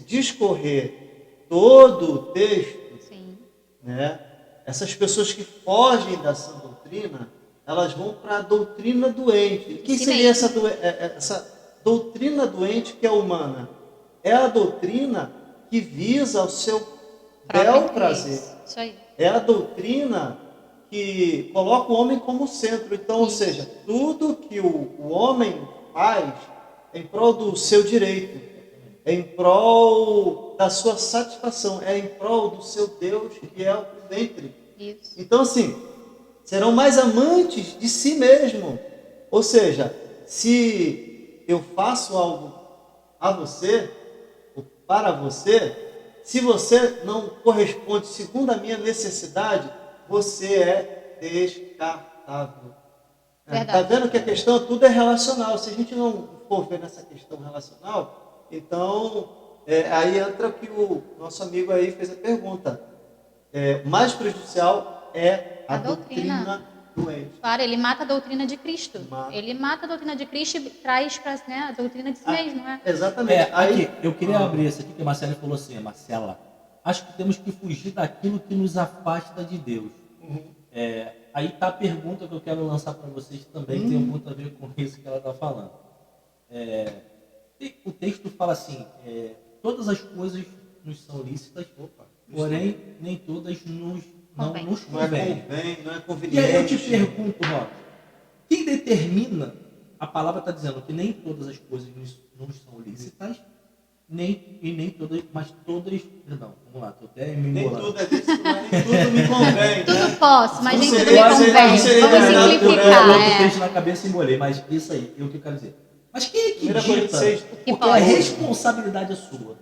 B: discorrer todo o texto,
C: Sim.
B: né? Essas pessoas que fogem dessa doutrina, elas vão para a doutrina doente. O que seria essa doutrina doente que é humana? É a doutrina que visa o seu bel prazer.
C: Isso aí.
B: É a doutrina que coloca o homem como centro. Então, ou seja, tudo que o homem faz é em prol do seu direito, é em prol da sua satisfação, é em prol do seu Deus, que é o ventre.
C: Isso.
B: Então, assim, serão mais amantes de si mesmo. Ou seja, se eu faço algo a você, ou para você, se você não corresponde segundo a minha necessidade, você é descartável. Está vendo que a questão tudo é relacional. Se a gente não for ver nessa questão relacional, então aí entra o que o nosso amigo aí fez a pergunta. Mais prejudicial é a doutrina doente.
C: Claro, ele mata a doutrina de Cristo. Ele mata a doutrina de Cristo e traz para a doutrina de si mesmo.
B: Exatamente.
A: Aí, eu queria abrir essa aqui, que a Marcela falou assim, Marcela, acho que temos que fugir daquilo que nos afasta de Deus. Aí está a pergunta que eu quero lançar para vocês também, que tem muito a ver com isso que ela está falando. O texto fala assim, todas as coisas nos são lícitas, porém nem todas não nos convém.
B: Não é conveniente.
A: E aí eu te pergunto, Rob, quem determina, a palavra está dizendo que nem todas as coisas não são lícitas, nem todas, mas todas, perdão, vamos lá, estou até me embolando.
B: Nem tudo é lícito, mas nem tudo me convém.
C: Tudo posso, mas nem tudo me
B: seria-
C: convém.
B: seria-
C: Vamos
B: seria-
C: simplificar.
A: Eu outro texto na cabeça e embolei, mas isso aí, é o que eu quero dizer. Mas quem é que
B: 1 Coríntios
A: dita?
B: 6,
C: que
A: Porque a
C: pode.
A: responsabilidade é sua.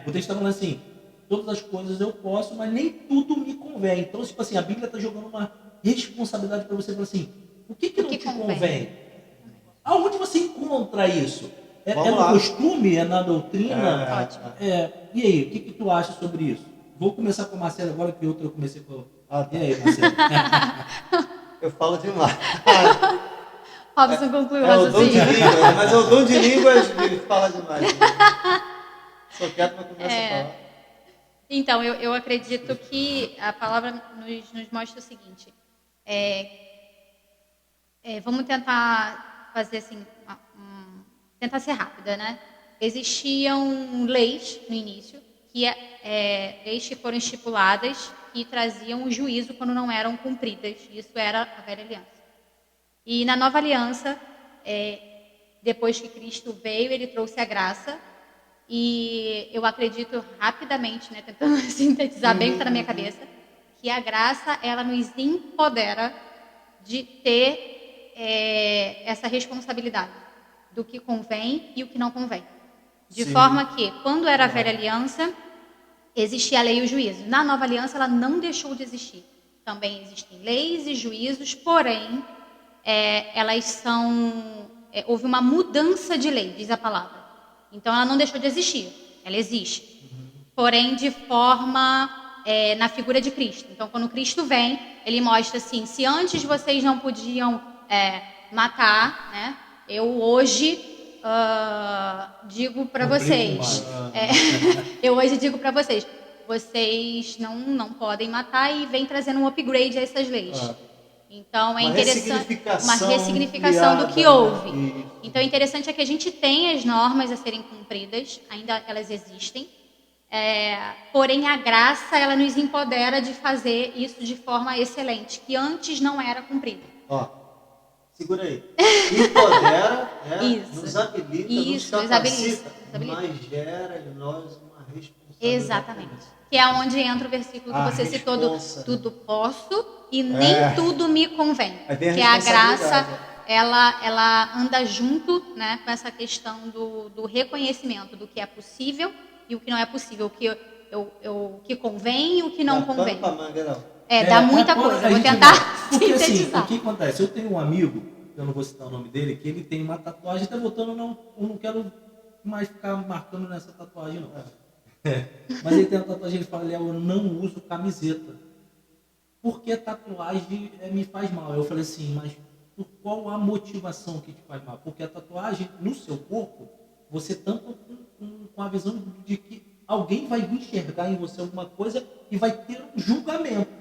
A: O texto está falando assim, todas as coisas eu posso, mas nem tudo me convém. Então, tipo assim, a Bíblia está jogando uma responsabilidade para você, falar assim, o que não te convém? Aonde você encontra isso? É
B: Vamos
A: no
B: lá.
A: costume? É na doutrina?
C: Ótimo.
A: E aí, o que tu acha sobre isso? Vou começar com a Marcela agora, que outra eu comecei com...
B: Ah, tá.
A: E aí, Marcela?
B: Eu falo demais.
C: Robson concluiu o
B: É o dom de
C: raciocínio.
B: línguas, mas é o dom de línguas que fala demais. Sou quieto, mas começa a falar.
C: Então, eu acredito que a palavra nos mostra o seguinte. Vamos tentar fazer assim, tentar ser rápida, né? Existiam leis no início, leis que foram estipuladas que traziam o juízo quando não eram cumpridas. Isso era a velha aliança. E na nova aliança, depois que Cristo veio, ele trouxe a graça. E eu acredito rapidamente, né, tentando sintetizar bem o que está na minha cabeça, que a graça, ela nos empodera de ter essa responsabilidade do que convém e o que não convém. De
B: Sim.
C: forma que, quando era a velha aliança, existia a lei e o juízo. Na nova aliança, ela não deixou de existir. Também existem leis e juízos, porém, elas são... houve uma mudança de lei, diz a palavra. Então, ela não deixou de existir. Ela existe. Porém, de forma... na figura de Cristo. Então, quando Cristo vem, ele mostra assim, se antes vocês não podiam matar, né? Eu hoje digo para vocês. Eu hoje digo para vocês, vocês não podem matar, e vem trazendo um upgrade a essas leis. Então é interessante, uma ressignificação do que houve. Então, o interessante é que a gente tem as normas a serem cumpridas, ainda elas existem. Porém, a graça, ela nos empodera de fazer isso de forma excelente, que antes não era cumprida.
B: Segura aí. Empodera, né?
C: Isso.
B: Nos habilita,
C: Isso,
B: nos
C: nos
B: capacita,
C: habilita.
B: mas gera em nós uma responsabilidade.
C: Exatamente. Que é onde entra o versículo que
B: A
C: você citou
B: responsa,
C: tudo posso e nem tudo me convém.
B: Aí vem a
C: Que a graça,
B: responsabilidade.
C: ela anda junto, né, com essa questão do reconhecimento do que é possível e o que não é possível, o que convém e o que não convém.
B: Pra manga, não.
C: Dá muita coisa. Eu vou tentar
A: porque
C: sintetizar.
A: assim, o que acontece? Eu tenho um amigo, eu não vou citar o nome dele, que ele tem uma tatuagem, tá voltando, eu não quero mais ficar marcando nessa tatuagem, não. Mas ele tem uma tatuagem, ele fala, Léo, eu não uso camiseta. Porque tatuagem me faz mal. Eu falei assim, mas por qual a motivação que te faz mal? Porque a tatuagem no seu corpo, você tampa com a visão de que alguém vai enxergar em você alguma coisa e vai ter um julgamento.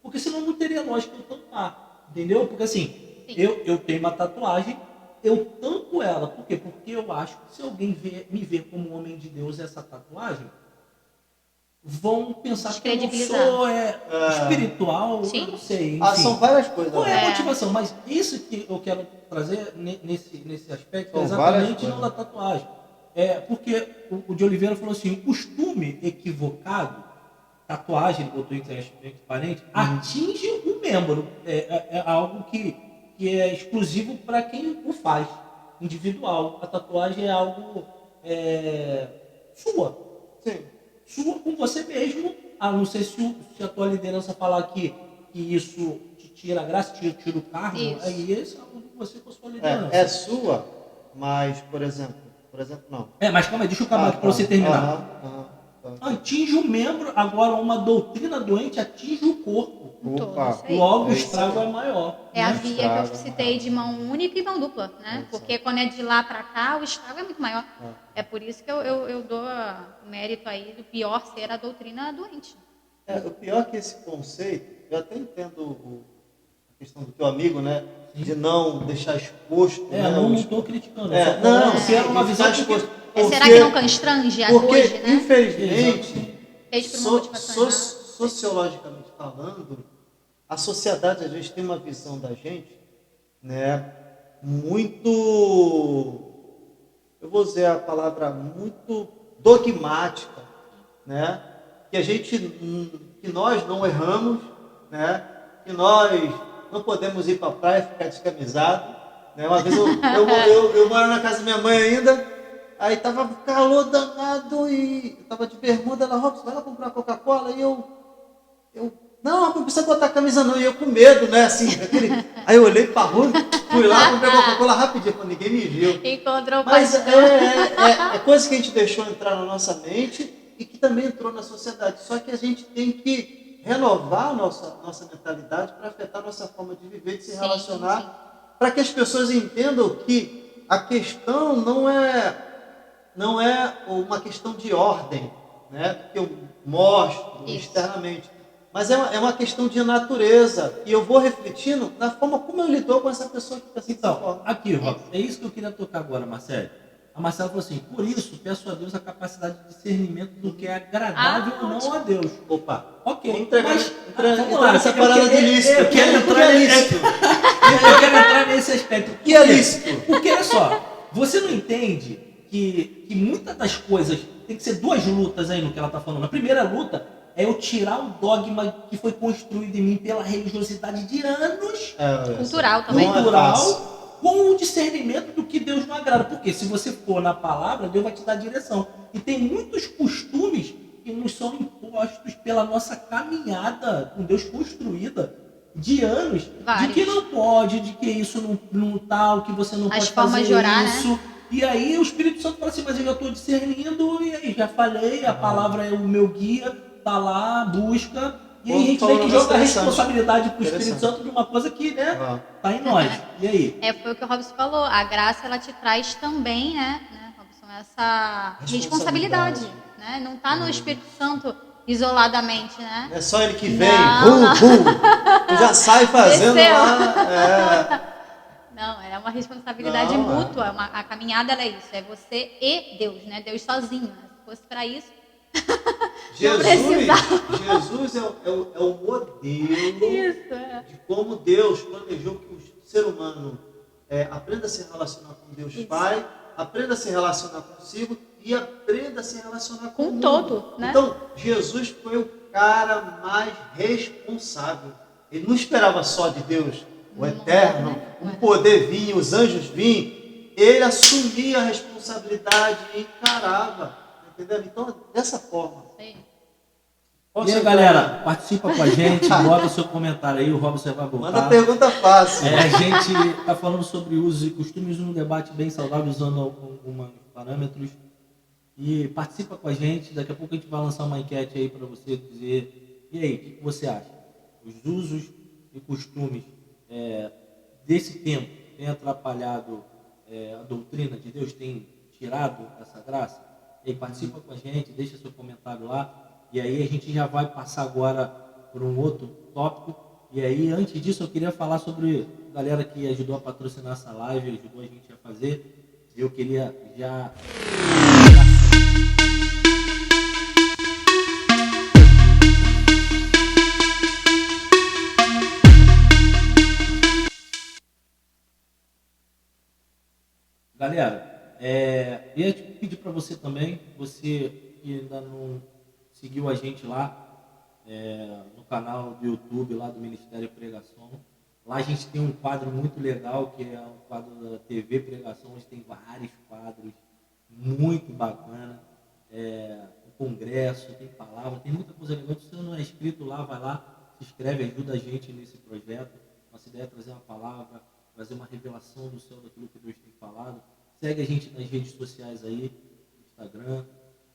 A: Porque senão não teria lógica eu tampar, entendeu? Porque assim, eu tenho uma tatuagem, eu tampo ela. Por quê? Porque eu acho que se alguém me ver como um homem de Deus essa tatuagem, vão pensar que eu não sou espiritual,
C: Sim.
A: eu não sei. Enfim.
B: São várias coisas.
A: Qual é a motivação? Mas isso que eu quero trazer nesse aspecto é exatamente não da tatuagem. Porque o de Oliveira falou assim, o costume equivocado, tatuagem, ele botou entre parentes, atinge o membro. É algo que é exclusivo para quem o faz, individual. A tatuagem é algo sua.
B: Sim.
A: Sua com você mesmo. Não sei se a tua liderança falar que isso te tira a graça, tira o cargo, aí esse é algo que você com a sua liderança.
B: É sua, mas, por exemplo, não.
A: Mas calma aí, deixa eu acabar aqui para você terminar. Atinge o membro, agora uma doutrina doente atinge o corpo. Logo o estrago é maior.
C: A via que eu citei de mão única e mão dupla, né? Porque quando é de lá para cá, o estrago é muito maior. É por isso que eu dou o mérito aí do pior ser a doutrina doente.
B: O pior é que esse conceito, eu até entendo a questão do teu amigo, né? Sim. De não deixar exposto.
A: Não estou criticando.
B: Se era uma visão exposta.
C: Será que não constrange hoje, né?
B: Infelizmente,
C: sociologicamente
B: falando, a sociedade às vezes tem uma visão da gente, né, muito, eu vou usar a palavra, muito dogmática, né, que nós não erramos, né, que nós não podemos ir para a praia e ficar descamisado, né. Uma vez eu moro na casa da minha mãe ainda. Aí tava calor danado e eu tava de bermuda, ela, Robson, vai lá comprar Coca-Cola, e eu Não precisa botar camisa não. E eu com medo, né? Assim, Aí eu olhei pra rua, fui lá, comprei Coca-Cola rapidinho, quando ninguém me viu.
C: Encontrou o
B: Mas
C: pastor.
B: é coisa que a gente deixou entrar na nossa mente e que também entrou na sociedade. Só que a gente tem que renovar a nossa mentalidade para afetar a nossa forma de viver, de se relacionar, para que as pessoas entendam que a questão não é uma questão de ordem, né? Que eu mostro externamente, mas é uma questão de natureza. E eu vou refletindo na forma como eu lido com essa pessoa que pensa dessa forma.
A: Aqui, Rob, é isso que eu queria tocar agora, Marcelo. A Marcela falou assim: por isso, peço a Deus a capacidade de discernimento do que é agradável ou não a Deus.
B: Opa,
A: ok.
B: Vamos entrar
A: lá,
B: nessa parada de lícito.
A: Eu quero entrar nesse aspecto.
B: O que é lícito?
A: Porque, olha só, você não entende que muitas das coisas tem que ser duas lutas aí no que ela está falando. A primeira luta é eu tirar o dogma que foi construído em mim pela religiosidade de anos.
C: Cultural também.
A: Cultural. Com o discernimento do que Deus não agrada. Porque se você for na palavra, Deus vai te dar direção. E tem muitos costumes que nos são impostos pela nossa caminhada com Deus construída de anos.
C: Vários.
A: De que não pode, de que isso não tal, que você não pode fazer
C: de orar,
A: isso. Né? E aí o Espírito Santo fala assim: mas eu já estou discernindo, e aí já falei, a palavra é o meu guia, tá lá, busca. E aí a gente tem que jogar a responsabilidade para o Espírito Santo de uma coisa que, né, tá em nós. E aí?
C: Foi o que o Robson falou. A graça, ela te traz também, né, Robson, essa responsabilidade. Né? Não tá no Espírito Santo isoladamente, né?
B: Não é só ele que vem, tu já sai fazendo lá.
C: Não, é uma responsabilidade mútua. A caminhada ela é isso. É você e Deus, né? Deus sozinho. Se fosse para isso...
B: Jesus é o modelo de como Deus planejou que o ser humano aprenda a se relacionar com Deus Pai, aprenda a se relacionar consigo e aprenda a se relacionar com o mundo.
C: Todo, né?
B: Então, Jesus foi o cara mais responsável. Ele não esperava só de Deus, o eterno, o poder vinha, os anjos vinham. Ele assumia a responsabilidade e encarava. Entendeu? Então, dessa forma.
A: E aí, galera, participa com a gente, bota seu comentário aí, o Robson vai voltar.
B: Manda pergunta fácil.
A: A gente está falando sobre usos e costumes num debate bem saudável, usando alguns parâmetros. E participa com a gente, daqui a pouco a gente vai lançar uma enquete aí para você dizer, e aí, o que você acha? Os usos e costumes desse tempo têm atrapalhado a doutrina de Deus, tem tirado essa graça? E aí, participa com a gente, deixa seu comentário lá. E aí a gente já vai passar agora por um outro tópico. E aí, antes disso, eu queria falar sobre a galera que ajudou a patrocinar essa live, ajudou a gente a fazer. Eu queria já... Galera, ia te pedir para você também, você que ainda não seguiu a gente lá no canal do YouTube lá do Ministério Pregação. Lá a gente tem um quadro muito legal, que é um quadro da TV Pregação, onde tem vários quadros muito bacana. Um congresso, tem palavra, tem muita coisa legal. Se você não é inscrito lá, vai lá, se inscreve, ajuda a gente nesse projeto. Nossa ideia é trazer uma palavra, trazer uma revelação do céu daquilo que Deus tem falado. Segue a gente nas redes sociais aí, Instagram,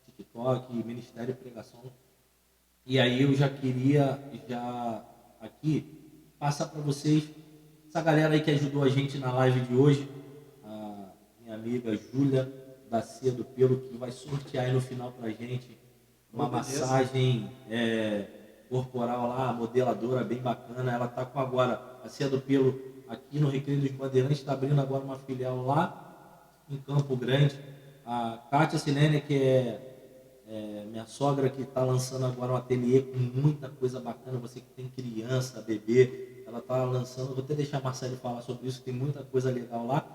A: TikTok, Ministério Pregação. E aí eu já queria aqui passar para vocês essa galera aí que ajudou a gente na live de hoje, a minha amiga Júlia da Cia do Pelo, que vai sortear aí no final para a gente uma massagem corporal lá, modeladora bem bacana. Ela está com agora a Cia do Pelo aqui no Recreio dos Bandeirantes, está abrindo agora uma filial lá em Campo Grande. A Kátia Silene, que é minha sogra, que está lançando agora um ateliê com muita coisa bacana. Você que tem criança, bebê, ela está lançando. Vou até deixar a Marcele falar sobre isso, tem muita coisa legal lá.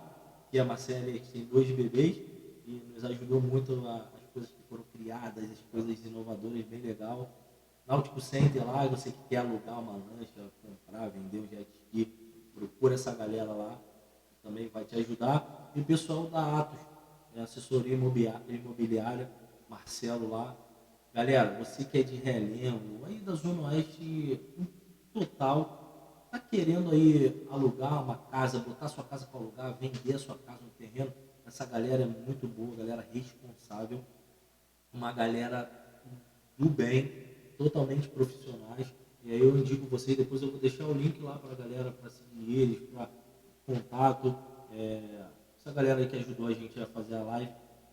A: Que a Marcele tem 2 bebês e nos ajudou muito as coisas que foram criadas, as coisas inovadoras, bem legal. Náutico Center lá, você que quer alugar uma lancha, comprar, vender um jet ski, procura essa galera lá, que também vai te ajudar. E o pessoal da Atos, assessoria imobiliária, Marcelo lá, Galera, você que é de Realengo, aí da Zona Oeste, total, tá querendo aí alugar uma casa, botar sua casa para alugar, vender a sua casa no terreno, essa galera é muito boa, galera responsável, uma galera do bem, totalmente profissionais. E aí eu indico vocês, depois eu vou deixar o link lá para a galera, para seguir eles, para contato. Essa galera aí que ajudou a gente a fazer a live,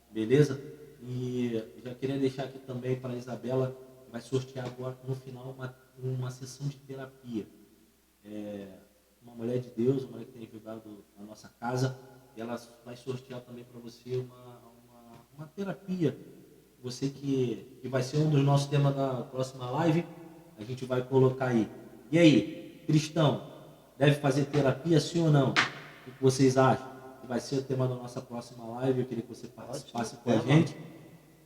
A: beleza? E já queria deixar aqui também para a Isabela, que vai sortear agora no final uma sessão de terapia. Uma mulher de Deus, uma mulher que tem ajudado a nossa casa, e ela vai sortear também para você uma terapia. Você que vai ser um dos nossos temas da próxima live, a gente vai colocar aí. E aí, cristão, deve fazer terapia sim ou não? O que vocês acham? Que vai ser o tema da nossa próxima live, eu queria que você participasse com a gente.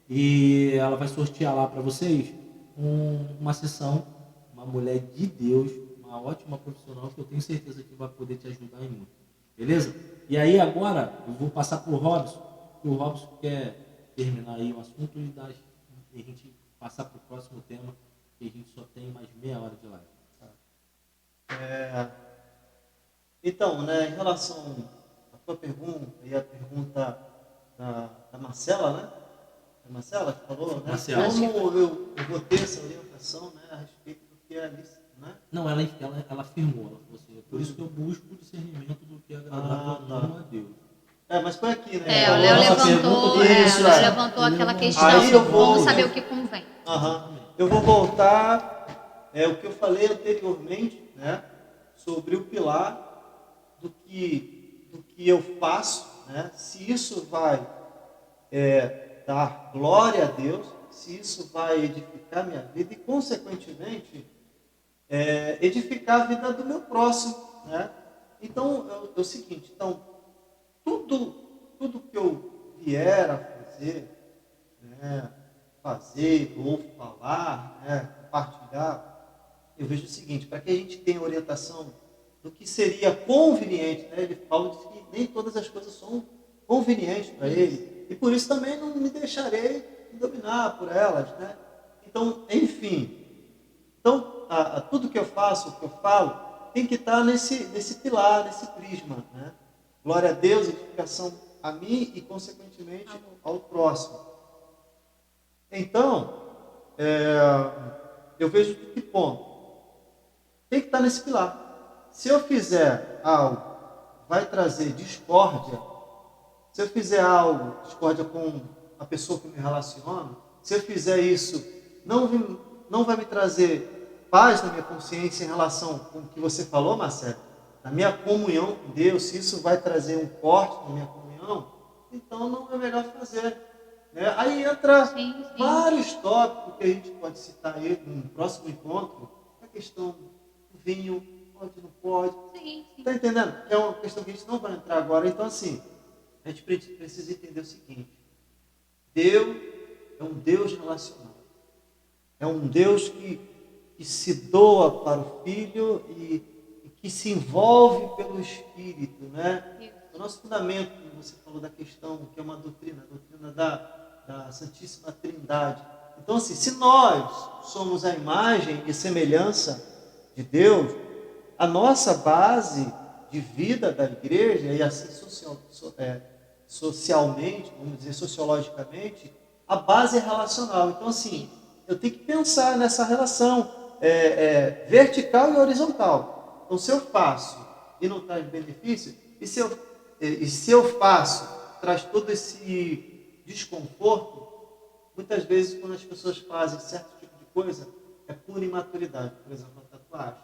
A: E ela vai sortear lá para vocês uma sessão, uma mulher de Deus, uma ótima profissional que eu tenho certeza que vai poder te ajudar em muito. Beleza? E aí agora eu vou passar para o Robson, que o Robson quer terminar aí o assunto e a gente passar para o próximo tema, que a gente só tem mais meia hora de live.
B: Então, né, em relação à tua pergunta e a pergunta da Marcela, né? A Marcela que falou, né?
A: Marcela.
B: Como eu vou ter essa orientação, né, a respeito do que é lícito, né?
A: Não, ela afirmou, ela falou assim, por isso que eu busco o discernimento do que é agradável ou não a Deus.
B: Mas foi aqui, né?
C: O Léo levantou aquela questão, vamos saber o que convém.
B: Eu vou voltar o que eu falei anteriormente, né, sobre o pilar do que eu faço, né, se isso vai dar glória a Deus, se isso vai edificar minha vida e, consequentemente, edificar a vida do meu próximo, né? Então, é o seguinte, tudo que eu vier a fazer, né, ou falar, né, compartilhar, eu vejo o seguinte, para que a gente tenha orientação do que seria conveniente, né? Ele fala diz que nem todas as coisas são convenientes para ele, e por isso também não me deixarei dominar por elas, né? Então, enfim, tudo que eu faço, o que eu falo, tem que estar nesse pilar, nesse prisma, né? Glória a Deus, edificação a mim e, consequentemente, ao próximo. Então, eu vejo de que ponto? Tem que estar nesse pilar. Se eu fizer algo, vai trazer discórdia. Se eu fizer algo, discórdia com a pessoa que me relaciona, se eu fizer isso, não vai me trazer paz na minha consciência em relação com o que você falou, Marcelo, na minha comunhão com Deus, se isso vai trazer um corte na minha comunhão, então não é melhor fazer. Né? Aí entra vários tópicos que a gente pode citar aí no próximo encontro, a questão do vinho, pode, não pode. Está entendendo? É uma questão que a gente não vai entrar agora. Então, assim, a gente precisa entender o seguinte: Deus é um Deus relacional. É um Deus que se doa para o Filho e que se envolve pelo Espírito, né? O nosso fundamento, como você falou da questão, que é uma doutrina, a doutrina da Santíssima Trindade. Então, assim, se nós somos a imagem e semelhança de Deus, a nossa base de vida da igreja, e assim socialmente, vamos dizer, sociologicamente, a base é relacional. Então, assim, eu tenho que pensar nessa relação vertical e horizontal. Então, se eu faço e não traz benefício, e se eu faço, traz todo esse desconforto, muitas vezes quando as pessoas fazem certo tipo de coisa, é pura imaturidade. Por exemplo, a tatuagem.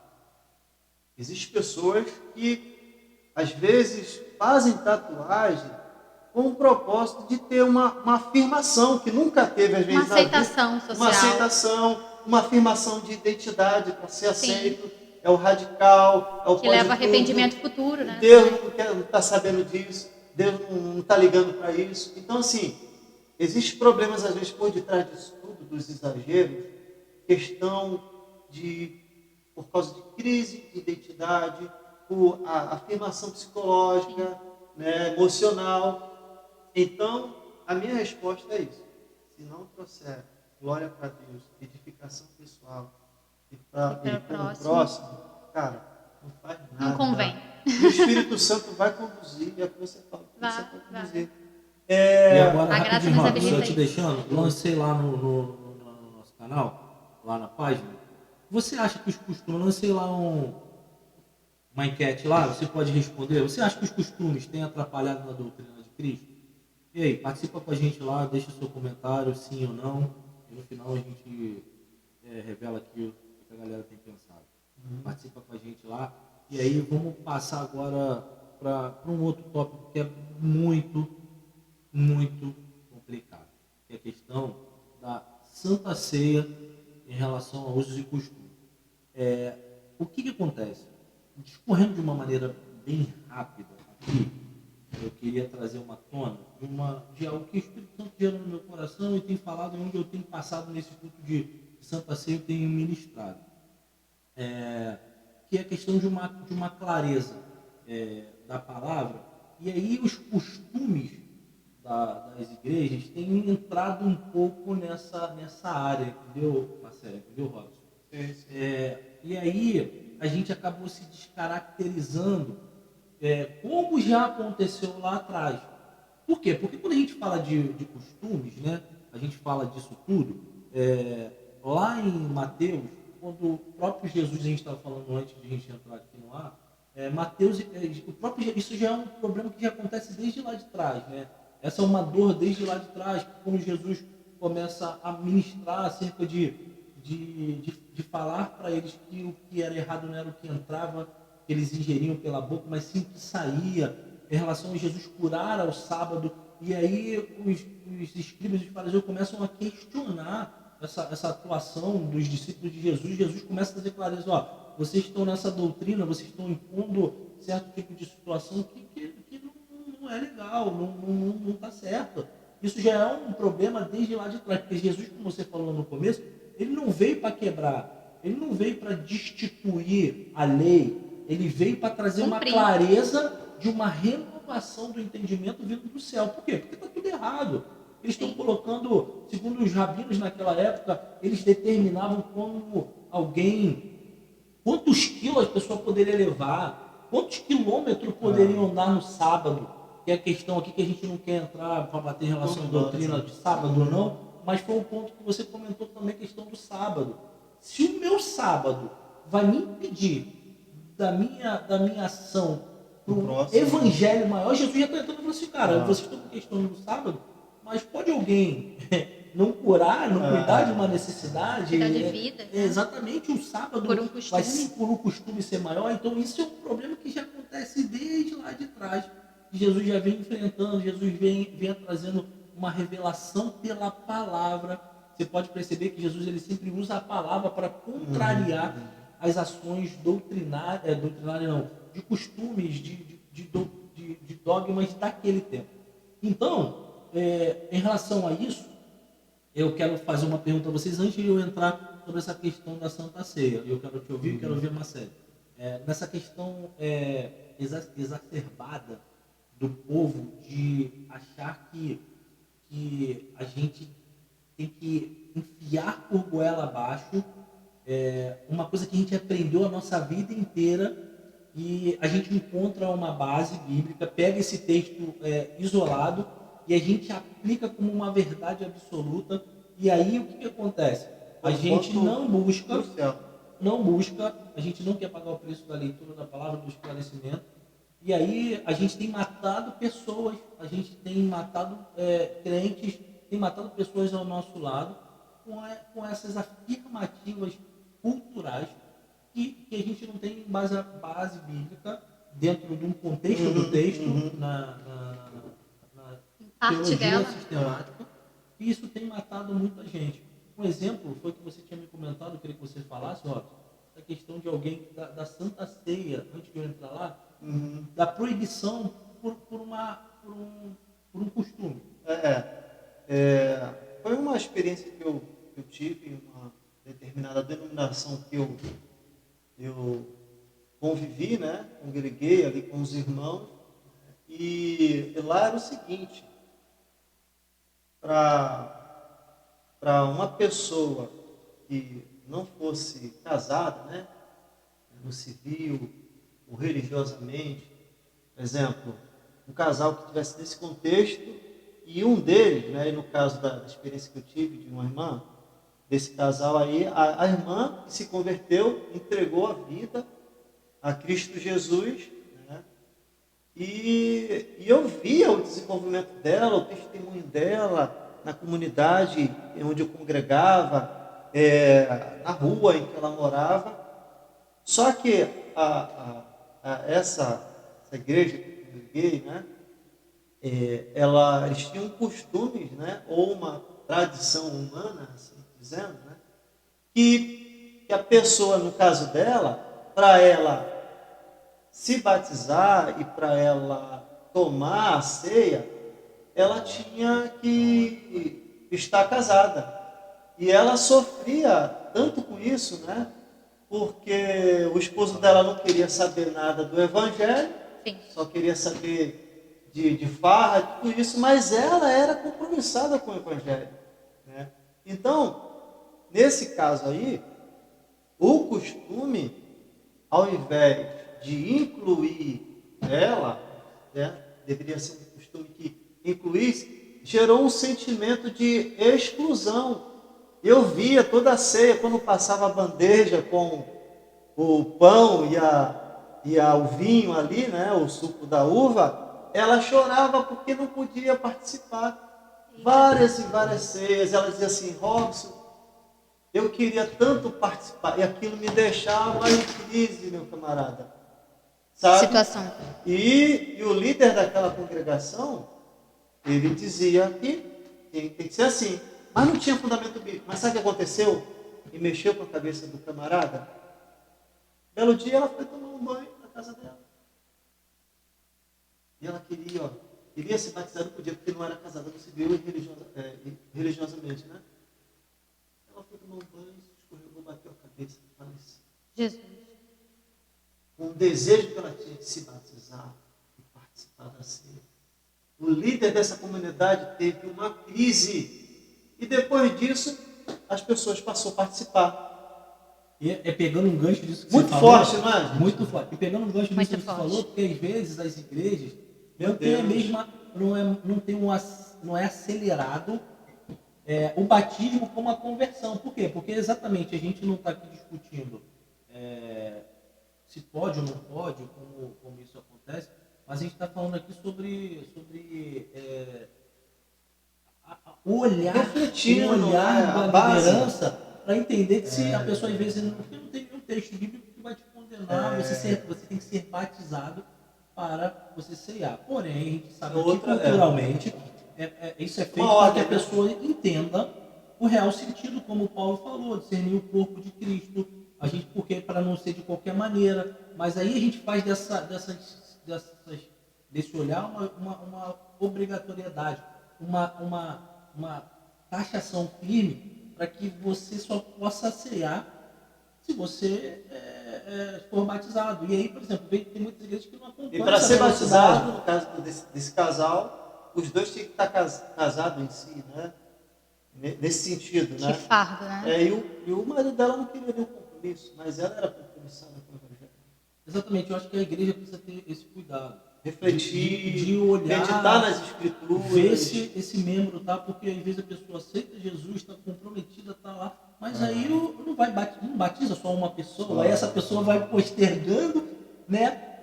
B: Existem pessoas que, às vezes, fazem tatuagem com o propósito de ter uma afirmação que nunca teve, às vezes,
C: uma aceitação social.
B: Uma aceitação, uma afirmação de identidade para ser aceito. É o radical, é o
C: que leva a arrependimento futuro, né?
B: Deus não está sabendo disso, Deus não está ligando para isso. Então, assim, existem problemas, às vezes, por detrás disso tudo, dos exageros, questão por causa de crise de identidade, por afirmação psicológica, né, emocional. Então, a minha resposta é isso. Se não trouxer glória para Deus, edificação pessoal e para
C: E
B: o
C: para o
B: próximo, cara, não faz nada.
C: Não convém.
B: E o Espírito Santo vai conduzir, e é o que você fala, o Espírito Santo vai
C: Vai.
B: conduzir.
A: E agora,
C: A graça
A: rapidinho,
C: nos
A: Robson, só
C: habilita
A: te
C: isso.
A: deixando, lancei lá no nosso canal, lá na página. Você acha que os costumes, lancei lá uma enquete lá, você pode responder. Você acha que os costumes têm atrapalhado na doutrina de Cristo? E aí, participa com a gente lá, deixa o seu comentário, sim ou não. E no final a gente revela aqui o que a galera tem pensado. Participa com a gente lá. E aí vamos passar agora para um outro tópico que é muito, muito complicado. Que é a questão da Santa Ceia em relação a usos e costumes. O que acontece? Discorrendo de uma maneira bem rápida aqui, eu queria trazer uma tona de algo que o Espírito Santo gera no meu coração e tem falado onde eu tenho passado nesse culto de Santa Ceia, eu tenho ministrado. Que é a questão de uma clareza da palavra. E aí os costumes das igrejas têm entrado um pouco nessa área, entendeu, Marcelo? Entendeu, Robson?
B: Sim.
A: E aí a gente acabou se descaracterizando, como já aconteceu lá atrás. Por quê? Porque quando a gente fala de costumes, né, a gente fala disso tudo, lá em Mateus, quando o próprio Jesus, a gente estava falando antes de a gente entrar aqui no ar, Mateus, o próprio, isso já é um problema que já acontece desde lá de trás, né? Essa é uma dor desde lá de trás, quando Jesus começa a ministrar acerca de falar para eles que o que era errado não era o que entrava, que eles ingeriam pela boca, mas sim o que saía, em relação a Jesus curar ao sábado. E aí os escribas e os fariseus começam a questionar essa atuação dos discípulos de Jesus. Jesus começa a fazer clareza: vocês estão nessa doutrina, vocês estão impondo certo tipo de situação que não é legal, não está certo. Isso já é um problema desde lá de trás, porque Jesus, como você falou no começo, ele não veio para quebrar, ele não veio para destituir a lei, ele veio para trazer uma clareza de uma renovação do entendimento vindo do céu. Por quê? Porque está tudo errado. Eles estão colocando, segundo os rabinos naquela época, eles determinavam como quantos quilos a pessoa poderia levar, quantos quilômetros poderiam andar no sábado, que é a questão aqui que a gente não quer entrar para bater em relação à doutrina de sábado ou não, mas foi um ponto que você comentou também, a questão do sábado. Se o meu sábado vai me impedir da minha ação para um evangelho maior, Jesus já está entrando e falou assim: cara, vocês estão questionando o sábado, mas pode alguém não curar, não cuidar de uma necessidade?
C: Cuidar de vida.
A: Exatamente, o sábado vai sim por um costume ser maior. Então isso é um problema que já acontece desde lá de trás. Jesus já vem enfrentando, Jesus vem trazendo uma revelação pela palavra. Você pode perceber que Jesus ele sempre usa a palavra para contrariar as ações doutrinárias não, de costumes, de dogmas daquele tempo. Então, em relação a isso, eu quero fazer uma pergunta a vocês antes de eu entrar sobre essa questão da Santa Ceia. Eu quero te ouvir, quero ouvir a Marcelo. Nessa questão exacerbada do povo de achar que a gente tem que enfiar por goela abaixo uma coisa que a gente aprendeu a nossa vida inteira, e a gente encontra uma base bíblica, pega esse texto isolado e a gente aplica como uma verdade absoluta. E aí o que acontece? A gente não busca, a gente não quer pagar o preço da leitura da palavra, do esclarecimento. E aí a gente tem matado pessoas, a gente tem matado crentes, tem matado pessoas ao nosso lado com essas afirmativas culturais que a gente não tem base bíblica dentro de um contexto do texto, na teologia sistemática, e isso tem matado muita gente. Um exemplo foi que você tinha me comentado, eu queria que você falasse, a questão de alguém da Santa Ceia, antes de eu entrar lá, da proibição por um costume.
B: Foi uma experiência que eu tive em uma determinada denominação que eu convivi, né? Congreguei ali com os irmãos, e lá era o seguinte: para para uma pessoa que não fosse casada, né, no civil ou religiosamente, por exemplo, um casal que estivesse nesse contexto e um deles, né, e no caso da experiência que eu tive de uma irmã, desse casal aí, a irmã que se converteu, entregou a vida a Cristo Jesus, né, e eu via o desenvolvimento dela, o testemunho dela na comunidade onde eu congregava, na rua em que ela morava. Só que essa igreja que eu congreguei, né, eles tinham costumes, né, ou uma tradição humana, assim dizendo, né, que a pessoa, no caso dela, para ela se batizar e para ela tomar a ceia, ela tinha que estar casada. E ela sofria tanto com isso, né? Porque o esposo dela não queria saber nada do evangelho,
C: Sim.
B: só queria saber de farra, tudo isso, mas ela era compromissada com o evangelho, né? Então, nesse caso aí, o costume, ao invés de incluir ela, né, deveria ser um costume que incluísse, gerou um sentimento de exclusão. Eu via toda a ceia, quando passava a bandeja com o pão e o vinho ali, né, o suco da uva, ela chorava porque não podia participar. Várias e várias ceias, ela dizia assim: Robson, eu queria tanto participar, e aquilo me deixava em crise, meu camarada. Sabe?
C: Situação.
B: E o líder daquela congregação, ele dizia que tem que ser assim. Mas não tinha fundamento bíblico. Mas sabe o que aconteceu? E mexeu com a cabeça do camarada. Belo dia ela foi tomar um banho na casa dela. E ela queria se batizar, não podia, porque não era casada no civil e religiosamente, né? Ela foi tomar um banho, escorregou, bateu a cabeça e faleceu.
C: Jesus.
B: Com o desejo que ela tinha de se batizar e participar da ceia. O líder dessa comunidade teve uma crise. E depois disso, as pessoas passaram a participar.
A: E pegando um gancho disso que
B: muito
A: você falou.
B: Muito forte, não é, gente?
A: Muito forte. E pegando um gancho disso que você falou, porque às vezes as igrejas não tem a mesma, não é acelerado o batismo como a conversão. Por quê? Porque exatamente a gente não está aqui discutindo se pode ou não pode, como isso acontece, mas a gente está falando aqui sobre o olhar da liderança para entender que se a pessoa às vezes não tem nenhum texto bíblico que vai te condenar, você tem que ser batizado para você ceiar. Porém, a gente sabe que culturalmente isso é feito para que a pessoa entenda o real sentido, como o Paulo falou, discernir o corpo de Cristo, porque para não ser de qualquer maneira, mas aí a gente faz desse olhar uma obrigatoriedade, uma taxação firme para que você só possa ceiar se você for batizado. E aí, por exemplo, tem muitas igrejas que não acompanham.
B: E para ser batizado, no caso desse casal, os dois tinham que estar casados em si, né? Nesse sentido, né?
C: Que fardo, né?
B: E o marido dela não queria nenhum compromisso, mas ela era compromissada com o evangelho.
A: Exatamente, eu acho que a igreja precisa ter esse cuidado.
B: Refletir,
A: de olhar,
B: meditar nas escrituras.
A: Ver se esse membro tá, porque às vezes a pessoa aceita Jesus, está comprometida, está lá, mas aí não batiza só uma pessoa, aí essa pessoa vai postergando, né?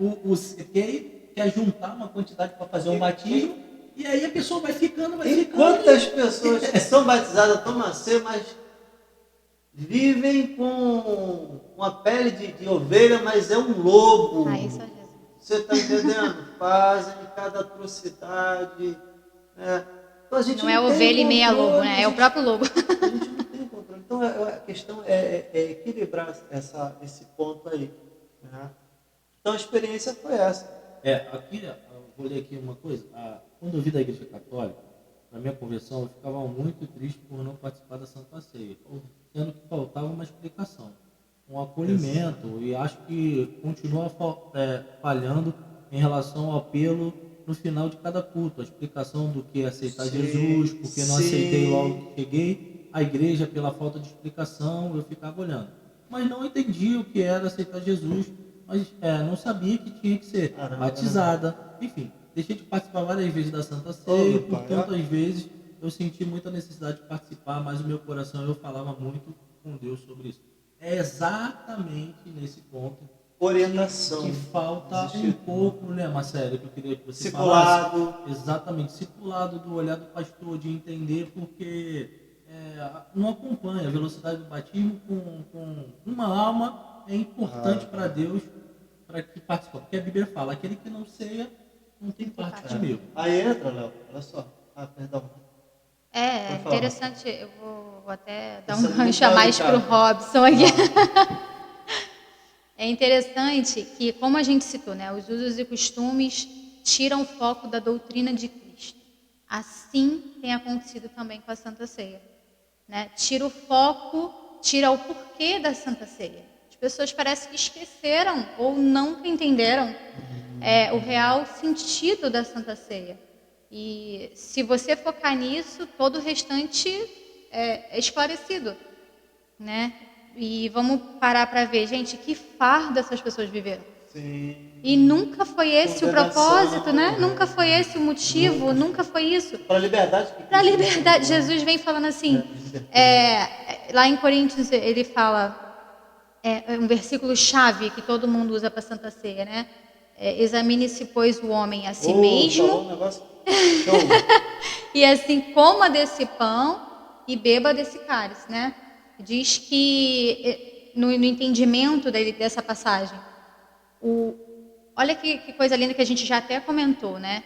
A: Quer juntar uma quantidade para fazer um batismo. E aí a pessoa vai ficando.
B: Quantas pessoas que são batizadas, tomam a ceia, mas vivem com uma pele de ovelha, mas é um lobo.
C: Isso é Jesus.
B: Você está entendendo? Fazem cada atrocidade. Então, a gente
C: não é ovelha e meia lobo, né? É o próprio lobo.
B: A gente não tem controle. Então a questão é equilibrar esse ponto aí. Né? Então a experiência foi essa.
A: Aqui, eu vou ler aqui uma coisa. Quando eu vi da Igreja Católica, na minha conversão, eu ficava muito triste por não participar da Santa Ceia, sendo que faltava uma explicação, um acolhimento, e acho que continua falhando em relação ao apelo no final de cada culto, a explicação do que é aceitar Jesus, porque não aceitei logo que cheguei, a igreja, pela falta de explicação, eu ficava olhando. Mas não entendi o que era aceitar Jesus, mas não sabia que tinha que ser batizada. Enfim, deixei de participar várias vezes da Santa Ceia, e por tantas vezes eu senti muita necessidade de participar, mas o meu coração, eu falava muito com Deus sobre isso. É exatamente nesse ponto
B: orientação
A: que falta um pouco, né, Marcelo, que eu queria que você
B: discipulado.
A: falasse. Exatamente, discipulado do olhar do pastor, de entender, porque não acompanha a velocidade do batismo com uma alma é importante para Deus, para que participe. Porque a Bíblia fala, aquele que não ceia não tem parte comigo.
B: Aí entra, Léo, olha só. Perdão.
C: É interessante, eu vou até dar
B: Isso
C: um
B: é
C: gancho a
B: muito
C: mais para o
B: delicado.
C: Robson aqui. É interessante que, como a gente citou, né, os usos e costumes tiram o foco da doutrina de Cristo. Assim tem acontecido também com a Santa Ceia. Né? Tira o foco, tira o porquê da Santa Ceia. As pessoas parecem que esqueceram ou nunca entenderam o real sentido da Santa Ceia. E se você focar nisso, todo o restante é esclarecido, né? E vamos parar para ver, gente, que fardo essas pessoas viveram.
B: Sim.
C: E nunca foi esse o
B: Condenação,
C: propósito, né? Nunca foi esse o motivo, nunca foi isso.
B: Para a liberdade.
C: Para a liberdade, Jesus vem falando assim, lá em Coríntios ele fala, um versículo chave que todo mundo usa para Santa Ceia, né? Examine-se, pois, o homem a si mesmo,
B: Falou um negócio. Show.
C: e assim coma desse pão e beba desse cálice, né? Diz que, no entendimento dessa passagem, olha que coisa linda que a gente já até comentou, né?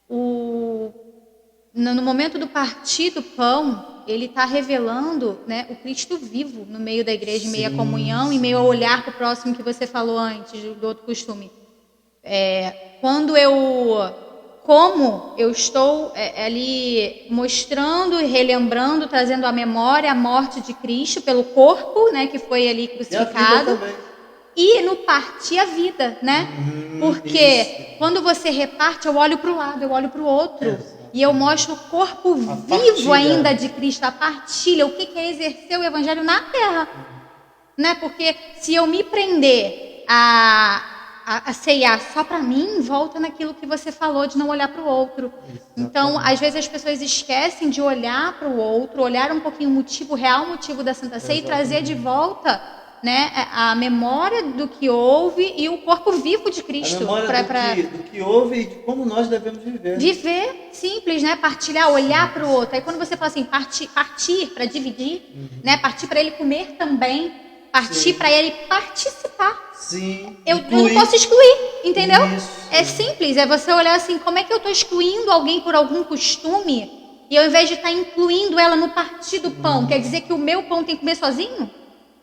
C: No momento do partir do pão, ele está revelando, né, o Cristo vivo no meio da igreja, em meio à comunhão, em meio ao olhar para o próximo que você falou antes, do outro costume. Quando como eu estou ali mostrando e relembrando, trazendo à memória a morte de Cristo pelo corpo, né, que foi ali crucificado. E no partir a vida, né? Porque isso. Quando você reparte, eu olho para o lado, eu olho para o outro. E eu mostro o corpo vivo ainda de Cristo, a partilha, o que é exercer o evangelho na terra. Né? Porque se eu me prender a ceiar só para mim, volta naquilo que você falou de não olhar para o outro. Então, às vezes as pessoas esquecem de olhar para o outro, olhar um pouquinho o real motivo da Santa Ceia e trazer de volta, né, a memória do que houve e o corpo vivo de Cristo.
B: A memória do que houve e de como nós devemos viver.
C: Viver, simples, né? Partilhar, olhar para o outro. Aí quando você fala assim, partir para dividir, né? Partir para ele comer também, partir para ele participar.
B: Sim.
C: Eu não posso excluir, entendeu?
B: Isso.
C: É simples, é você olhar assim, como é que eu estou excluindo alguém por algum costume e ao invés de estar incluindo ela no partir do pão, quer dizer que o meu pão tem que comer sozinho?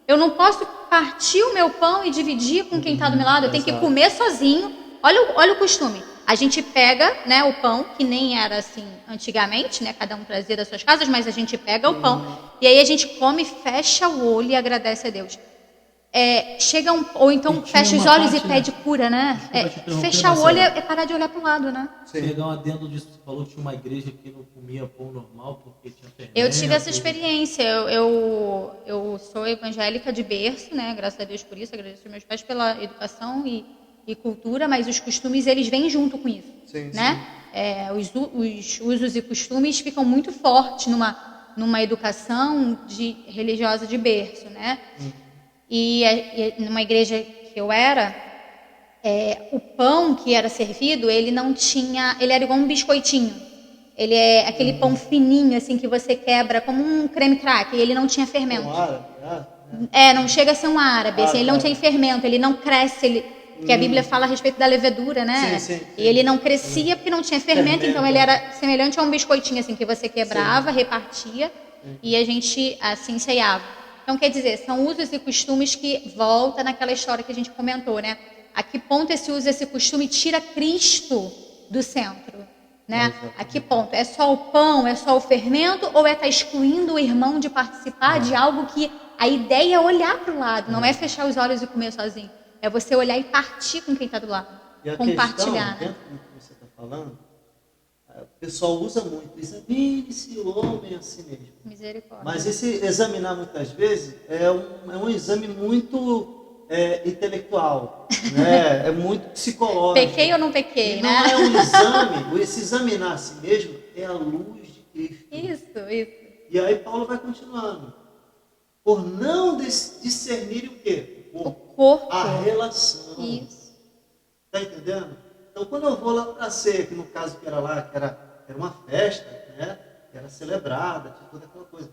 C: Eu não posso partir o meu pão e dividir com quem está do meu lado. Eu tenho que comer sozinho. Olha o costume. A gente pega, né, o pão, que nem era assim antigamente, né, cada um trazia das suas casas, mas a gente pega o pão e aí a gente come, fecha o olho e agradece a Deus. Ou então fecha os olhos e pede cura, né? Fechar o olho é parar de olhar para o lado, né?
A: Pegar um adendo disso, você falou que tinha uma igreja que não comia pão normal porque tinha fermento.
C: Eu tive essa experiência. Eu sou evangélica de berço, né? Graças a Deus por isso. Agradeço aos meus pais pela educação e cultura, mas os costumes eles vêm junto com isso, né? Os usos e costumes ficam muito fortes numa educação religiosa de berço, né? E numa igreja que eu era, o pão que era servido, ele era igual um biscoitinho. Ele é aquele pão fininho, assim, que você quebra como um creme crack, e ele não tinha fermento. Não chega a ser um árabe, assim, ele não tem fermento, ele não cresce, que a Bíblia fala a respeito da levedura, né? Sim. E ele não crescia porque não tinha fermento, então ele era semelhante a um biscoitinho, assim, que você quebrava, repartia, e a gente, assim, ceiava. Então, quer dizer, são usos e costumes que volta naquela história que a gente comentou, né? A que ponto esse uso, esse costume tira Cristo do centro, né? A que ponto? É só o pão, é só o fermento, ou estar excluindo o irmão de participar de algo que a ideia é olhar para o lado, não é fechar os olhos e comer sozinho. É você olhar e partir com quem está do lado,
B: e a
C: compartilhar.
B: Questão, dentro do que você está falando, O pessoal usa muito, examine-se o homem a si mesmo.
C: Misericórdia.
B: Mas esse examinar muitas vezes é um exame muito intelectual, né? É muito psicológico.
C: Pequei ou não pequei,
B: E
C: né?
B: não é um exame, esse examinar a si mesmo é a luz de Cristo.
C: Isso.
B: E aí Paulo vai continuando. Por não discernir o quê?
C: O corpo.
B: A relação.
C: Isso.
B: Está entendendo? Então, quando eu vou lá para a ceia, que no caso que era lá, que era uma festa, né? Que era celebrada, tinha toda aquela coisa.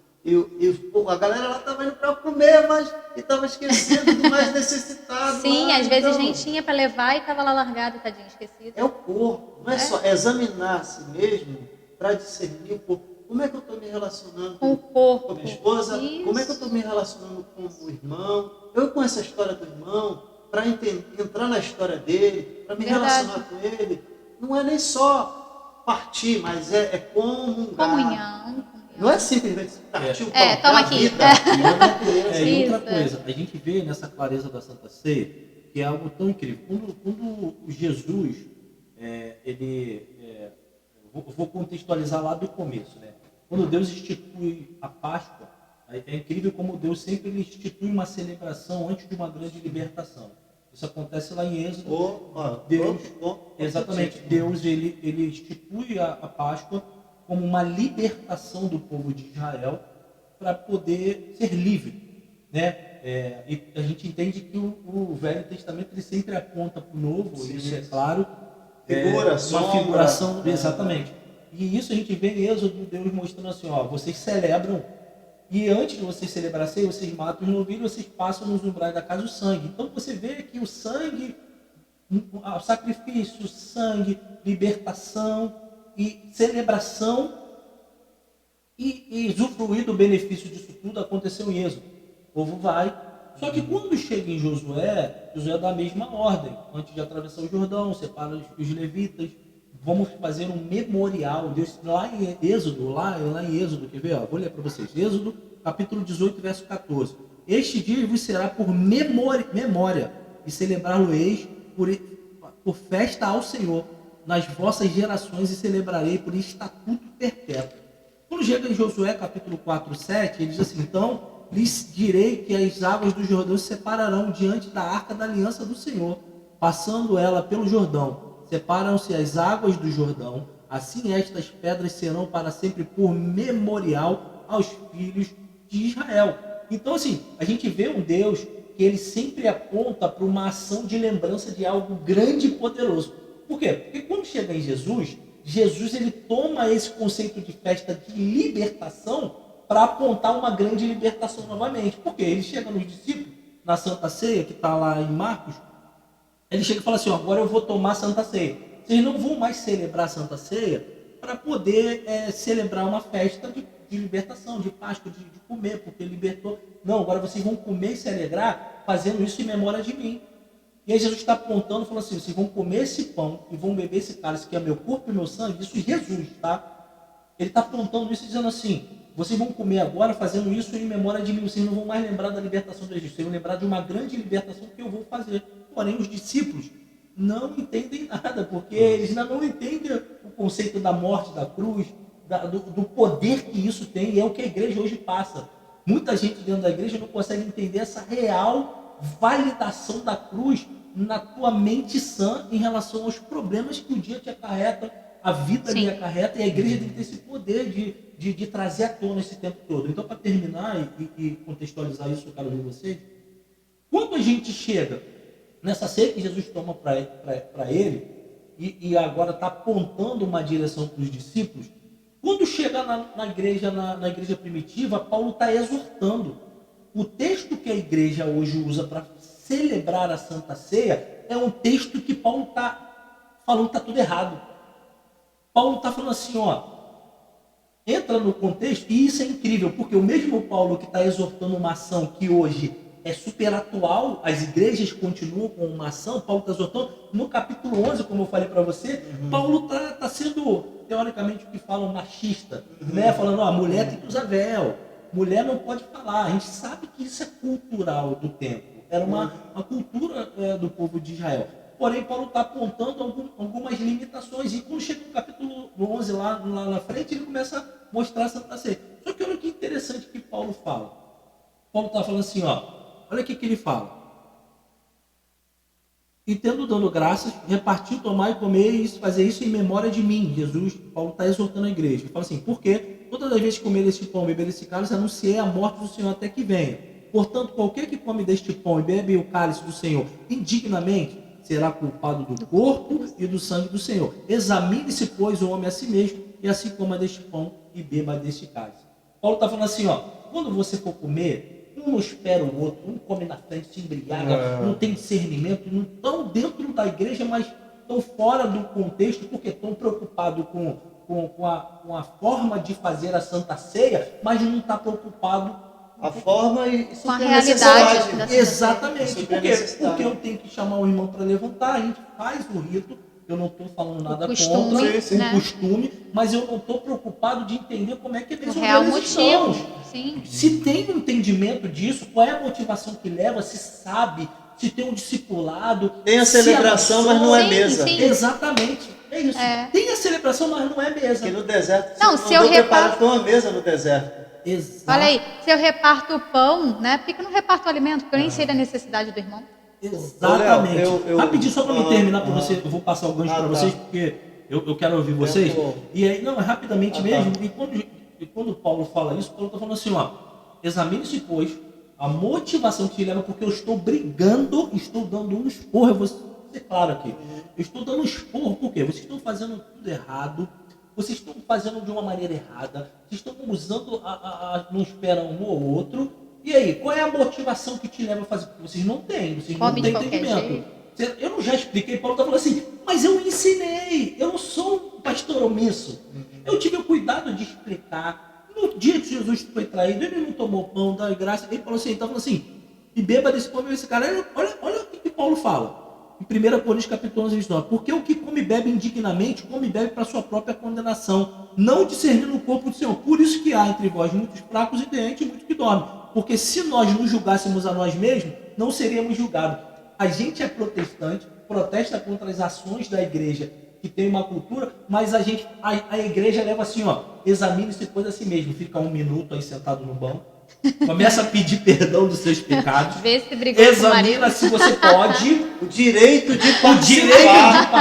B: A galera lá estava indo para comer, mas estava esquecendo do mais necessitado.
C: Sim,
B: lá,
C: às vezes
B: então,
C: a gente tinha para levar e estava lá largado, tadinho, esquecido.
B: é o corpo, não é só examinar a si mesmo para discernir o corpo. Como é que eu estou me relacionando
C: Com o corpo.
B: com a minha esposa?
C: Isso.
B: Como é que eu estou me relacionando com o irmão? Eu com essa história do irmão, para entrar na história dele, para me relacionar com ele, não é nem só partir, mas é comungar.
C: Comunhão.
B: Não é simplesmente partir o pão,
C: toma
B: a
C: aqui.
B: vida.
A: E outra
C: Isso.
A: coisa, a gente vê nessa clareza da Santa Ceia que é algo tão incrível. Quando Jesus, vou contextualizar lá do começo, né? Quando Deus institui a Páscoa, é incrível como Deus sempre ele institui uma celebração antes de uma grande libertação. Isso acontece lá em Êxodo. Deus ele institui a Páscoa como uma libertação do povo de Israel para poder ser livre, né? E a gente entende que o Velho Testamento ele sempre aponta para o Novo,
B: Sim,
A: isso é claro.
B: Figura,
A: uma
B: sombra,
A: figuração, exatamente. E isso a gente vê em Êxodo, Deus mostrando assim, ó, vocês celebram, e antes de vocês celebrarem a ceia, vocês matam os novilhos, vocês passam nos umbrais da casa o sangue. Então você vê que o sangue, o sacrifício, sangue, libertação e celebração e usufruir do benefício disso tudo aconteceu em Êxodo. O povo vai. Só que quando chega em Josué dá a mesma ordem. Antes de atravessar o Jordão, separa os levitas. Vamos fazer um memorial. Deus, lá em Êxodo, quer ver? Ó, vou ler para vocês. Êxodo, capítulo 18, verso 14. Este dia vos será por memória, e celebrá-lo-eis por festa ao Senhor, nas vossas gerações, e celebrarei por estatuto perpétuo. Quando chega em Josué, capítulo 4, 7, ele diz assim, então, lhes direi que as águas do Jordão se separarão diante da arca da aliança do Senhor, passando ela pelo Jordão. Separam-se as águas do Jordão, assim estas pedras serão para sempre por memorial aos filhos de Israel. Então, assim, a gente vê um Deus que ele sempre aponta para uma ação de lembrança de algo grande e poderoso. Por quê? Porque quando chega em Jesus ele toma esse conceito de festa de libertação para apontar uma grande libertação novamente. Por quê? Ele chega nos discípulos, na Santa Ceia, que está lá em Marcos, ele chega e fala assim, ó, agora eu vou tomar a Santa Ceia. Vocês não vão mais celebrar a Santa Ceia para poder celebrar uma festa de libertação, de Páscoa, de comer, porque libertou. Não, agora vocês vão comer e se alegrar fazendo isso em memória de mim. E aí Jesus está apontando, falando assim, vocês vão comer esse pão e vão beber esse cálice, que é meu corpo e meu sangue, isso é Jesus, tá? Ele está apontando isso e dizendo assim, vocês vão comer agora fazendo isso em memória de mim, vocês não vão mais lembrar da libertação do Egito, vocês vão lembrar de uma grande libertação que eu vou fazer. Porém, os discípulos não entendem nada, porque eles ainda não entendem o conceito da morte, da cruz, do poder que isso tem, e é o que a igreja hoje passa. Muita gente dentro da igreja não consegue entender essa real validação da cruz na tua mente sã em relação aos problemas que o dia te acarreta, a vida lhe acarreta, e a igreja tem que ter esse poder de trazer à tona esse tempo todo. Então, para terminar e contextualizar isso, eu quero ver vocês, quando a gente chega nessa ceia que Jesus toma para ele, e agora está apontando uma direção para os discípulos, quando chega na igreja primitiva, Paulo está exortando. O texto que a igreja hoje usa para celebrar a Santa Ceia é um texto que Paulo está falando que está tudo errado. Paulo está falando assim, ó, entra no contexto, e isso é incrível, porque o mesmo Paulo que está exortando uma ação que hoje é super atual, as igrejas continuam com uma ação, Paulo está exortando, no capítulo 11, como eu falei para você, Paulo está sendo, teoricamente, o que falam machista, né? Falando, ó, a mulher tem que usar véu, mulher não pode falar. A gente sabe que isso é cultural do tempo, era uma cultura do povo de Israel. Porém, Paulo está apontando algumas limitações. E quando chega no capítulo 11, lá na frente, ele começa a mostrar a Santa Ceia. Só que olha que interessante que Paulo fala. Paulo está falando assim, olha o que ele fala. E tendo dando graças, repartir, tomar e comer e fazer isso em memória de mim. Jesus, Paulo está exortando a igreja. Ele fala assim, porque todas as vezes que comer este pão e beber esse cálice, anunciei a morte do Senhor até que venha. Portanto, qualquer que come deste pão e bebe o cálice do Senhor indignamente, será culpado do corpo e do sangue do Senhor. Examine-se, pois, o homem a si mesmo, e assim coma deste pão e beba deste cálice. Paulo está falando assim, quando você for comer, um não espera o outro, um come na frente, se embriaga, não tem discernimento, não estão dentro da igreja, mas estão fora do contexto, porque estão preocupados com a forma de fazer a Santa Ceia, mas não está preocupado
B: a forma e
C: com a realidade da
A: exatamente, porque eu tenho que chamar o irmão para levantar, a gente faz o rito, eu não estou falando nada
C: costume,
A: contra
C: né?
A: o costume, mas eu não estou preocupado de entender como é que eles
C: o real motivo. Sim.
A: Se tem um entendimento disso, qual é a motivação que leva, se sabe, se tem um discipulado.
B: Tem a celebração, mas não é mesa.
C: Sim.
A: Exatamente. É isso. Tem a celebração, mas não é mesa.
B: Porque no deserto,
C: não, se eu reparto
B: uma mesa no deserto.
A: Exato.
C: Olha aí, se eu reparto o pão, né? Por que eu não reparto o alimento? Porque eu nem sei da necessidade do irmão.
A: Exatamente. Rapidinho, só para me terminar para você, eu vou passar o gancho para vocês, porque eu quero ouvir vocês. E aí, não, rapidamente mesmo. E quando Paulo fala isso, Paulo está falando assim, examine-se, pois, a motivação que te leva, porque eu estou brigando, estou dando um esporro, eu vou ser claro aqui. Eu estou dando um esporro, por quê? Vocês estão fazendo tudo errado. Vocês estão fazendo de uma maneira errada, vocês estão usando, não esperam um ou outro. E aí, qual é a motivação que te leva a fazer? Porque vocês não têm entendimento. Eu já expliquei, Paulo está falando assim, mas eu ensinei, eu não sou um pastor omisso. Eu tive o cuidado de explicar. No dia que Jesus foi traído, ele não tomou pão, dá graça, ele falou assim, e beba desse pão e esse cara. Olha o que Paulo fala. Em 1 Coríntios capítulo 11, 29, porque o que come e bebe indignamente, come e bebe para sua própria condenação, não discernindo o corpo do Senhor. Por isso que há entre vós muitos fracos e doentes e muitos que dormem. Porque se nós nos julgássemos a nós mesmos, não seríamos julgados. A gente é protestante, protesta contra as ações da igreja, que tem uma cultura, mas a igreja leva assim, examine-se depois a si mesmo. Fica 1 minuto aí sentado no banco, começa a pedir perdão dos seus pecados.
C: Vê se brigou com o marido.
A: Examina se você pode.
B: O direito de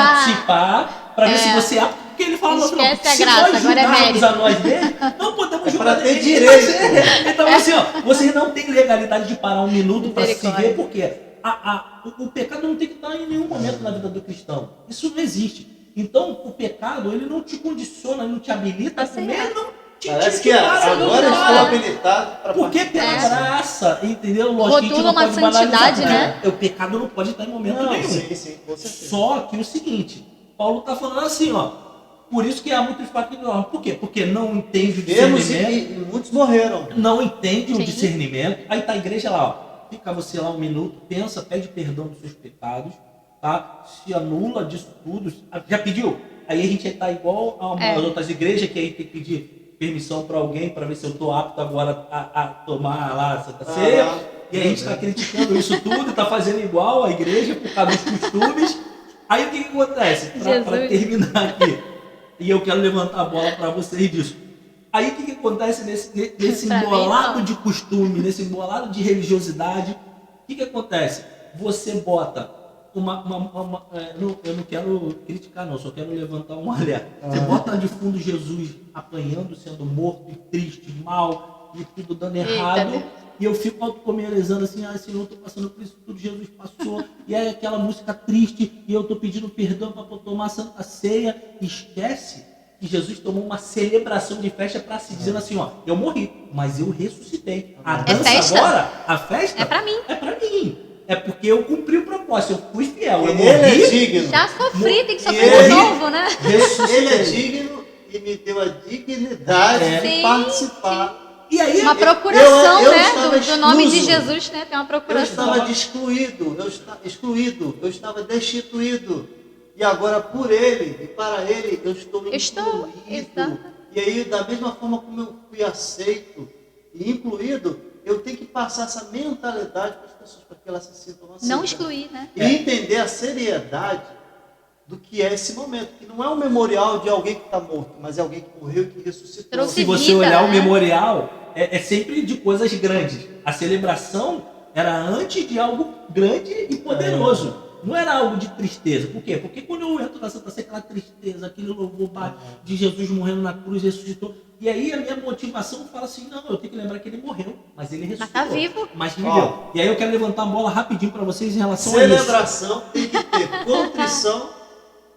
A: participar, para ver se você... Porque ele fala,
C: esquece a
A: se
C: graça,
A: nós
C: agora é
A: julgarmos
C: mérito.
A: a nós mesmos, não podemos julgar
B: para ter
A: ninguém.
B: direito.
A: Então assim, você não tem legalidade de parar 1 minuto para se ver, porque o pecado não tem que estar em nenhum momento na vida do cristão. Isso não existe. Então, o pecado, ele não te condiciona, ele não te habilita a comer, ele não te
B: parece que agora eu estou habilitado para
A: porque pela graça, entendeu?
C: Rotula uma santidade, né?
A: O pecado não pode estar em momento nenhum.
B: Sim, com certeza.
A: Só que o seguinte, Paulo está falando assim, por isso que há muitos fracos que dormem. Por quê? Porque não entende o discernimento.
B: E muitos morreram.
A: Não entende o discernimento. Aí está a igreja lá, fica você lá 1 minuto, pensa, pede perdão dos seus pecados, tá? Se anula disso tudo. Já pediu? Aí a gente está igual a umas outras igrejas que aí tem que pedir permissão para alguém para ver se eu estou apto agora a tomar lá a Santa Ceia. E a gente está criticando isso tudo, está fazendo igual a igreja por causa dos costumes. Aí o que acontece? Para terminar aqui, e eu quero levantar a bola para vocês disso. Aí o que acontece nesse embolado de costume, nesse embolado de religiosidade? O que acontece? Você bota eu não quero criticar não, só quero levantar um alerta. Você bota de fundo Jesus apanhando, sendo morto e triste, mal, e tudo dando errado. E eu fico autocomerezando assim, Senhor, eu estou passando por isso tudo, Jesus passou. E é aquela música triste, e eu estou pedindo perdão para tomar a Santa Ceia. Esquece que Jesus tomou uma celebração de festa para se dizer assim, eu morri, mas eu ressuscitei. A dança agora, a festa,
C: é para mim.
A: É para mim. É porque eu cumpri o propósito, eu fui fiel. Eu
B: morri, ele é digno.
C: Já sofri, tem que sofrer de novo, né?
B: Ele é digno e me deu a dignidade de participar.
C: E aí, uma procuração, do nome de Jesus, né? Tem uma procuração.
B: Eu estava excluído, eu estava destituído. E agora, por ele e para ele, eu estou incluído. E aí, da mesma forma como eu fui aceito e incluído, eu tenho que passar essa mentalidade para as pessoas. pessoas para que elas se sintam aceitas.
C: Não excluir, né?
B: E entender a seriedade do que é esse momento, que não é um memorial de alguém que está morto, mas é alguém que morreu e que ressuscitou.
C: Trouxe
A: Se você
C: vida,
A: olhar
C: né?
A: o memorial, é sempre de coisas grandes. A celebração era antes de algo grande e poderoso. Não era algo de tristeza. Por quê? Porque quando eu entro na Santa Ceia, aquela tristeza, aquele louvor de Jesus morrendo na cruz, ressuscitou. E aí a minha motivação fala assim, não, eu tenho que lembrar que ele morreu, mas ele ressuscitou.
C: Mas tá vivo.
A: Mas viveu. E aí eu quero levantar a bola rapidinho para vocês em relação a
B: Celebração tem que ter contrição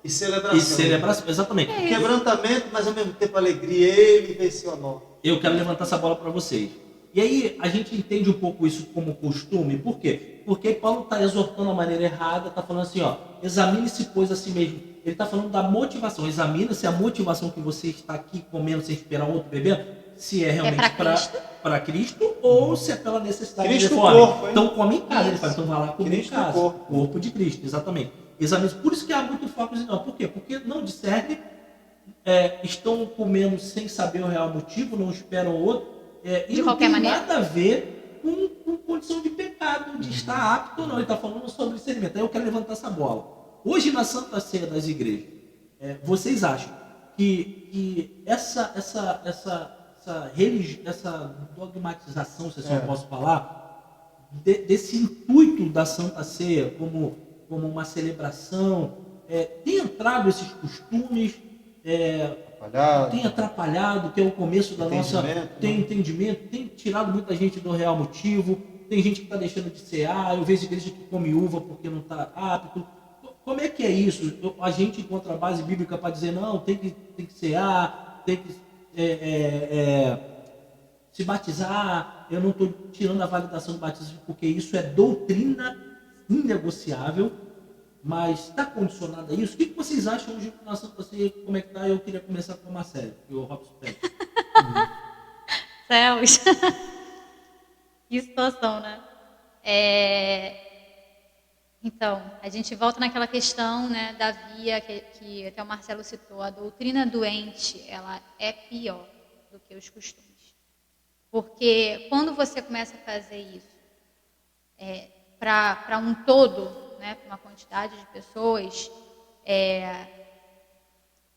B: e celebração.
A: isso. E celebração, exatamente.
B: Quebrantamento, mas ao mesmo tempo alegria. Ele venceu a morte.
A: Eu quero levantar essa bola para vocês. E aí a gente entende um pouco isso como costume. Por quê? Porque Paulo está exortando a maneira errada, está falando assim, ó, examine-se, pois, a si mesmo. Ele está falando da motivação. Examina se a motivação que você está aqui comendo sem esperar outro bebendo, se é realmente para Cristo ou se é pela necessidade
B: Cristo
A: de fome.
B: corpo, hein?
A: Então come em casa.
C: Isso.
A: Ele fala, então vai lá comer
B: Cristo
A: em casa.
B: corpo.
A: Corpo de Cristo, exatamente. Examine. Por isso que há muito foco em não. Por quê? Porque não discerne, estão comendo sem saber o real motivo, não esperam o outro. E
C: De
A: não
C: qualquer
A: tem
C: maneira.
A: nada a ver com condição de pecado, de estar apto ou não. Ele está falando sobre discernimento. Aí eu quero levantar essa bola. Hoje na Santa Ceia das igrejas, vocês acham que essa dogmatização, se assim eu posso falar, desse intuito da Santa Ceia como uma celebração, tem entrado esses costumes, tem atrapalhado, que é o começo da nossa... Tem entendimento, tem tirado muita gente do real motivo, tem gente que está deixando de cear, eu vejo igreja que come uva porque não está apto. Como é que é isso? A gente encontra a base bíblica para dizer, não, tem que cear, tem que se batizar, eu não estou tirando a validação do batismo, porque isso é doutrina inegociável, mas está condicionado a isso. O que vocês acham hoje na Santa Ceia? Como é que está? Eu queria começar com a Marcelo, que o Robson pede.
C: Céus. Que situação, né? Então, a gente volta naquela questão, né, da via que até o Marcelo citou. A doutrina doente, ela é pior do que os costumes. Porque quando você começa a fazer isso para um todo, né, para uma quantidade de pessoas,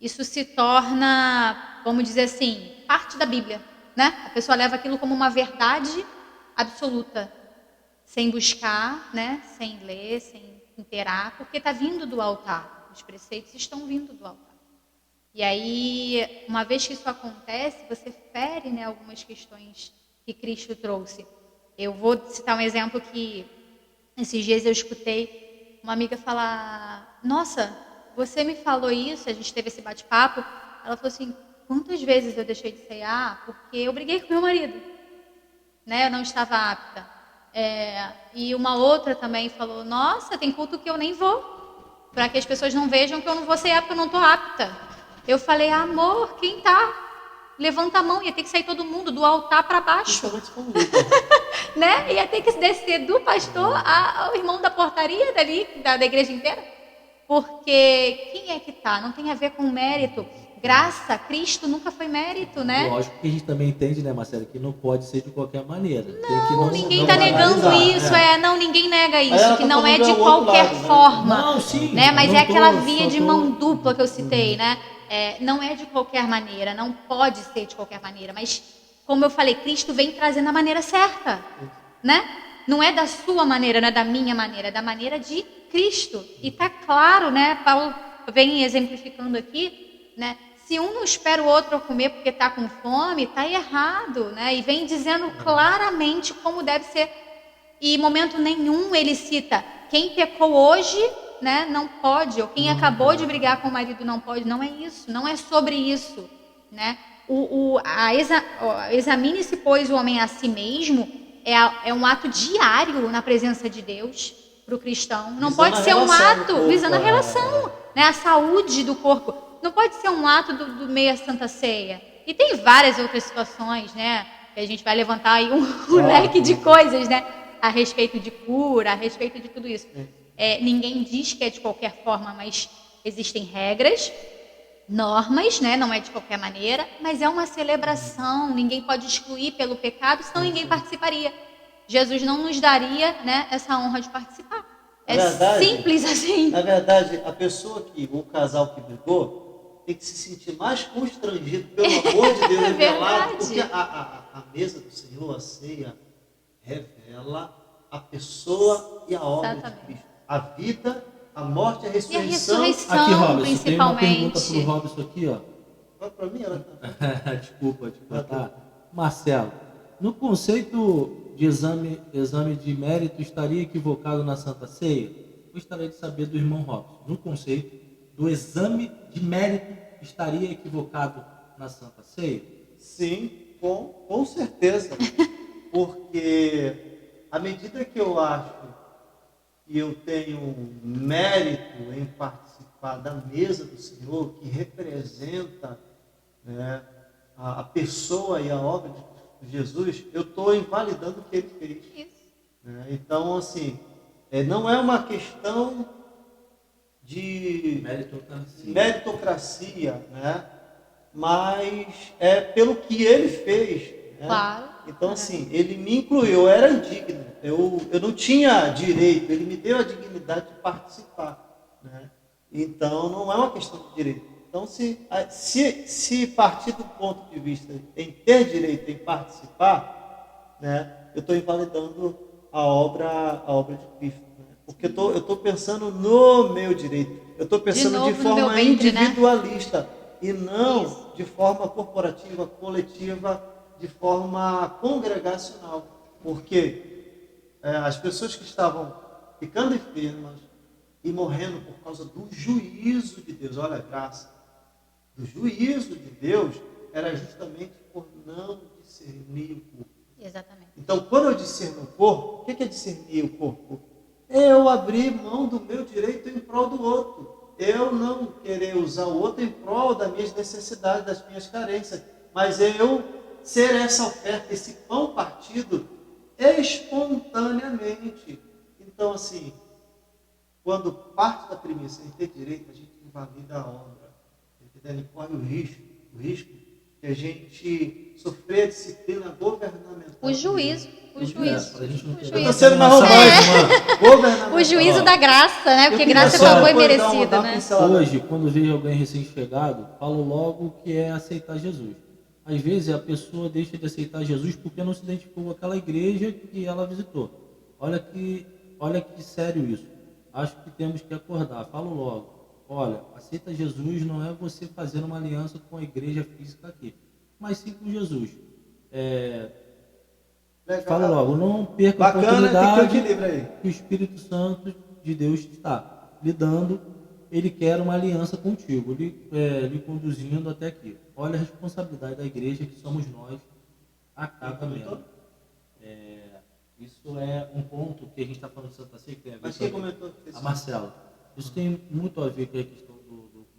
C: isso se torna, vamos dizer assim, parte da Bíblia, né? A pessoa leva aquilo como uma verdade absoluta, sem buscar, né? Sem ler, sem inteirar, porque está vindo do altar. Os preceitos estão vindo do altar. E aí, uma vez que isso acontece, você fere, né, algumas questões que Cristo trouxe. Eu vou citar um exemplo que esses dias eu escutei uma amiga falar: nossa, você me falou isso, a gente teve esse bate-papo. Ela falou assim: quantas vezes eu deixei de cear porque eu briguei com meu marido, né? Eu não estava apta. E uma outra também falou: nossa, tem culto que eu nem vou, para que as pessoas não vejam que eu não vou cear porque eu não estou apta. Eu falei: amor, quem tá? Levanta a mão, ia ter que sair todo mundo do altar para baixo. Né? Ia ter que descer do pastor ao irmão da portaria dali, da igreja inteira. Porque quem é que tá? Não tem a ver com mérito. Graça, Cristo nunca foi mérito, né?
A: Lógico que a gente também entende, né, Marcela, que não pode ser de qualquer maneira.
C: Ninguém está negando isso, não, ninguém nega isso, que não é de qualquer forma.
A: Não, sim.
C: Né? Mas é aquela via de mão dupla que eu citei, né? Não é de qualquer maneira, não pode ser de qualquer maneira, mas como eu falei, Cristo vem trazendo a maneira certa, né? Não é da sua maneira, não é da minha maneira, é da maneira de Cristo. E tá claro, né? Paulo vem exemplificando aqui, né? Se um não espera o outro comer porque está com fome, está errado, né? E vem dizendo claramente como deve ser. E em momento nenhum ele cita quem pecou hoje, né, não pode, ou quem acabou de brigar com o marido não pode. Não é isso, não é sobre isso, né? Examine-se, pois, o homem a si mesmo é um ato diário na presença de Deus para o cristão. Não pode ser um ato visando a relação, né, a saúde do corpo. Não pode ser um ato do meia Santa Ceia. E tem várias outras situações, né? Que a gente vai levantar aí um leque de coisas, né? A respeito de cura, a respeito de tudo isso. Ninguém diz que é de qualquer forma, mas existem regras, normas, né? Não é de qualquer maneira, mas é uma celebração. Ninguém pode excluir pelo pecado, senão ninguém participaria. Jesus não nos daria, né, essa honra de participar. É
B: verdade,
C: simples assim.
B: Na verdade, o casal que brigou, tem que se sentir mais constrangido, pelo amor de Deus, revelado, porque a mesa do Senhor, a ceia, revela a pessoa e a obra
C: Exatamente.
B: de Cristo. A vida, a morte e a
C: E a
B: ressurreição.
C: ressurreição,
A: Aqui, Robson, tem uma pergunta
C: principalmente.
A: pro Robson aqui, ó.
B: Vai para mim, ela tá...
A: Desculpa te cortar. Marcelo, no conceito de exame de mérito, estaria equivocado na Santa Ceia? Gostaria de saber do irmão Robson. No conceito do exame de mérito, estaria equivocado na Santa Ceia?
B: Sim, com certeza. Porque à medida que eu acho que eu tenho mérito em participar da mesa do Senhor, que representa, né, a pessoa e a obra de Jesus, eu estou invalidando o que ele fez.
C: Isso.
B: Né? Então, assim, não é uma questão de meritocracia, né? Mas é pelo que ele fez. Né?
C: Claro.
B: Então, assim, ele me incluiu, eu era indigno, eu não tinha direito, ele me deu a dignidade de participar. Né? Então, não é uma questão de direito. Então, se partir do ponto de vista em ter direito em participar, né, eu estou invalidando a obra de Cristo. Né? Porque eu estou pensando no meu direito, eu estou pensando de forma
C: ventre,
B: individualista, né? E não
C: Isso.
B: de forma corporativa, coletiva, de forma congregacional. Porque as pessoas que estavam ficando enfermas e morrendo por causa do juízo de Deus, olha a graça, do juízo de Deus, era justamente por não discernir o corpo.
C: Exatamente.
B: Então, quando eu discerno o corpo, o que é discernir o corpo? Eu abrir mão do meu direito em prol do outro. Eu não querer usar o outro em prol das minhas necessidades, das minhas carências, mas eu ser essa oferta, esse pão partido espontaneamente. Então, assim, quando parte da premissa em ter direito, a gente invalida a obra. Ele corre o risco de a gente sofrer a disciplina governamental.
C: O juízo.
B: Eu estou
C: sendo
B: mais romântico.
C: O juízo da graça, né? Porque graça só foi merecida, né?
A: Hoje, quando vejo alguém recém-chegado, falo logo que é aceitar Jesus. Às vezes a pessoa deixa de aceitar Jesus porque não se identificou com aquela igreja que ela visitou. Olha que sério isso. Acho que temos que acordar. Falo logo. Olha, aceita Jesus não é você fazer uma aliança com a igreja física aqui, mas sim com Jesus. Falo logo, não perca a oportunidade que o Espírito Santo de Deus está lhe dando. Ele quer uma aliança contigo, lhe conduzindo até aqui. Olha a responsabilidade da igreja que somos nós a cada membro. Isso é um ponto que a gente está falando de Santa Ceia, que tem a ver com a Marcela. Isso tem muito a ver com a questão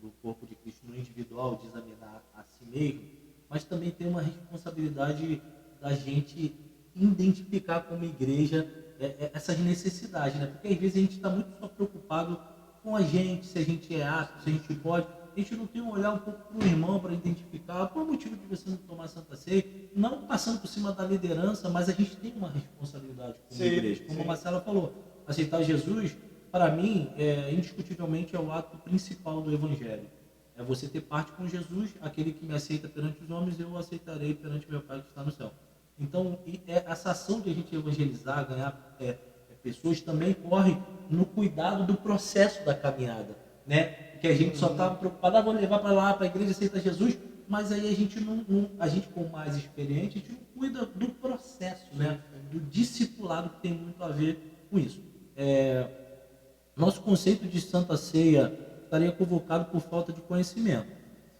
A: do corpo de Cristo no individual, de examinar a si mesmo, mas também tem uma responsabilidade da gente identificar como igreja essas necessidades, né? Porque às vezes a gente está muito só preocupado com a gente, se a gente é apto, se a gente pode. A gente não tem um olhar um pouco para o irmão para identificar qual é o motivo de você não tomar Santa Ceia, não passando por cima da liderança, mas a gente tem uma responsabilidade como igreja. Como a Marcela falou, aceitar Jesus, para mim, indiscutivelmente é o ato principal do Evangelho. É você ter parte com Jesus, aquele que me aceita perante os homens, eu o aceitarei perante meu Pai que está no céu. Então, essa ação de a gente evangelizar, ganhar pessoas, também corre no cuidado do processo da caminhada, né? Porque a gente só está preocupado, vou levar para lá, para a igreja, aceitar Jesus, mas aí a gente a gente com mais experiente, a gente não cuida do processo, né? Do discipulado, que tem muito a ver com isso. Nosso conceito de Santa Ceia estaria convocado por falta de conhecimento.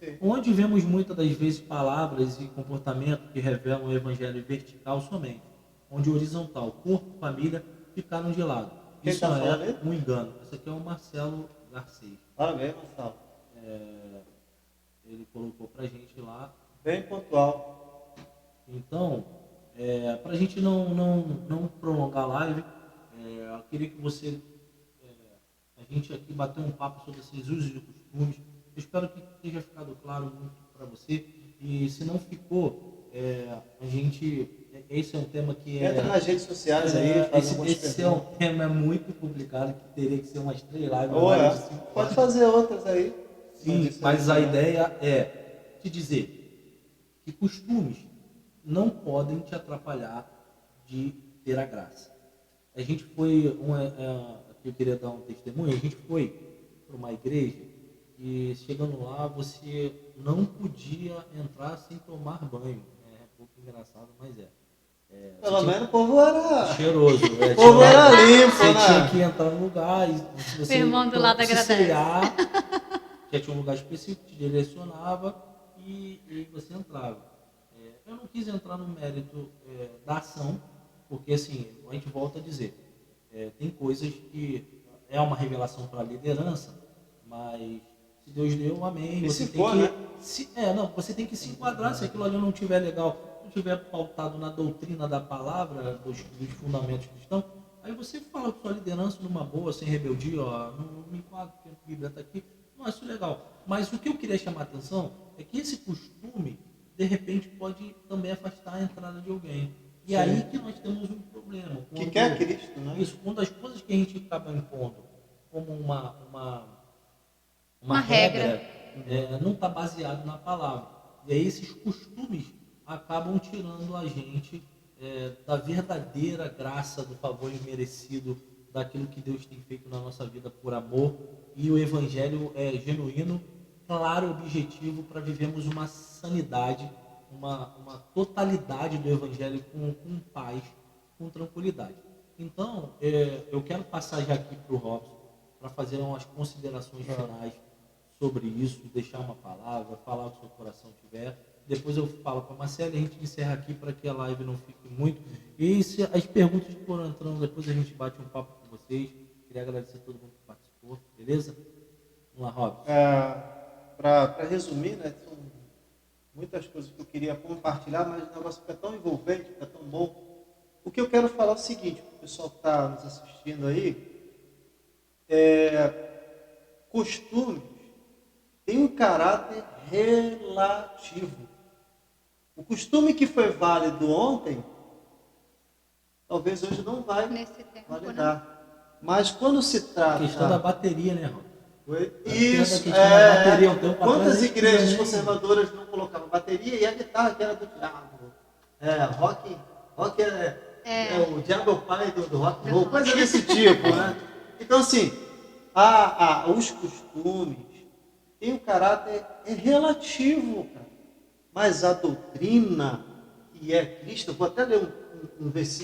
A: Sim. Onde vemos muitas das vezes palavras e comportamentos que revelam o evangelho vertical somente, onde horizontal, corpo, família, ficaram de lado.
B: Quem
A: isso um engano. Esse aqui é o Marcelo Garcês.
B: Parabéns, Marcelo.
A: Ele colocou pra gente lá.
B: Bem pontual.
A: Então, para a gente não prolongar a live, eu queria que você... a gente aqui bateu um papo sobre esses usos e costumes. Eu espero que tenha ficado claro muito para você. E se não ficou, a gente esse é um tema que
B: Entra nas redes sociais aí, faz algumas
A: esse é um
B: perguntas.
A: tema muito complicado, que teria que ser umas 3 lives.
B: Ou
A: mais
B: é.
A: de 5
B: Pode
A: horas.
B: fazer outras aí.
A: Sim, mas a ideia é te dizer que costumes não podem te atrapalhar de ter a graça. A gente foi, aqui eu queria dar um testemunho, a gente foi para uma igreja e chegando lá você não podia entrar sem tomar banho. É um pouco engraçado, mas
B: Pelo menos o povo era
A: cheiroso.
B: o povo era limpo,
A: Você
B: né?
A: tinha que entrar no lugar e se você
C: Meu irmão do lado
A: se
C: agradece.
A: cear, já tinha um lugar específico que te direcionava e você entrava. Eu não quis entrar no mérito da ação, porque assim, a gente volta a dizer, tem coisas que é uma revelação para a liderança, mas se Deus deu, amém.
B: E
A: Você
B: se
A: tem
B: for,
A: que,
B: né?
A: você tem que se enquadrar. Se aquilo ali não estiver legal, não estiver pautado na doutrina da palavra, dos fundamentos cristãos, aí você fala com sua liderança numa boa, sem rebeldia, ó, não me enquadro, porque a Bíblia está aqui. Não acho legal. Mas o que eu queria chamar a atenção é que esse costume, de repente, pode também afastar a entrada de alguém. E aí que nós temos um problema.
B: Que quer Cristo, né?
A: Isso, quando as coisas que a gente acaba impondo como uma
C: regra.
A: não está baseado na palavra. E aí esses costumes acabam tirando a gente da verdadeira graça, do favor imerecido, daquilo que Deus tem feito na nossa vida por amor. E o Evangelho é genuíno, claro, objetivo para vivermos uma sanidade, uma totalidade do Evangelho com paz, com tranquilidade. Então, eu quero passar já aqui para o Robson, para fazer umas considerações finais sobre isso, deixar uma palavra, falar o que o seu coração tiver. Depois eu falo com a Marcela e a gente encerra aqui para que a live não fique muito. E se as perguntas que foram entrando, depois a gente bate um papo com vocês. Queria agradecer a todo mundo que participou, beleza? Vamos lá, Robson.
B: Para resumir, né, são muitas coisas que eu queria compartilhar, mas o negócio fica tão envolvente, fica tão bom. O que eu quero falar é o seguinte, o pessoal que está nos assistindo aí, costumes têm um caráter relativo. O costume que foi válido ontem, talvez hoje não vai
C: Nesse tempo,
B: validar.
C: né?
B: Mas quando se trata...
A: A questão da bateria, né, Robson?
B: Isso,
A: bateria, um tempo
B: quantas
A: atrás,
B: igrejas
A: né?
B: conservadoras não colocavam bateria e a guitarra que era do diabo? Rock o diabo é o pai do rock and roll, coisa desse tipo, né? Então, assim, os costumes têm um caráter relativo, cara. Mas a doutrina, que é Cristo, eu vou até ler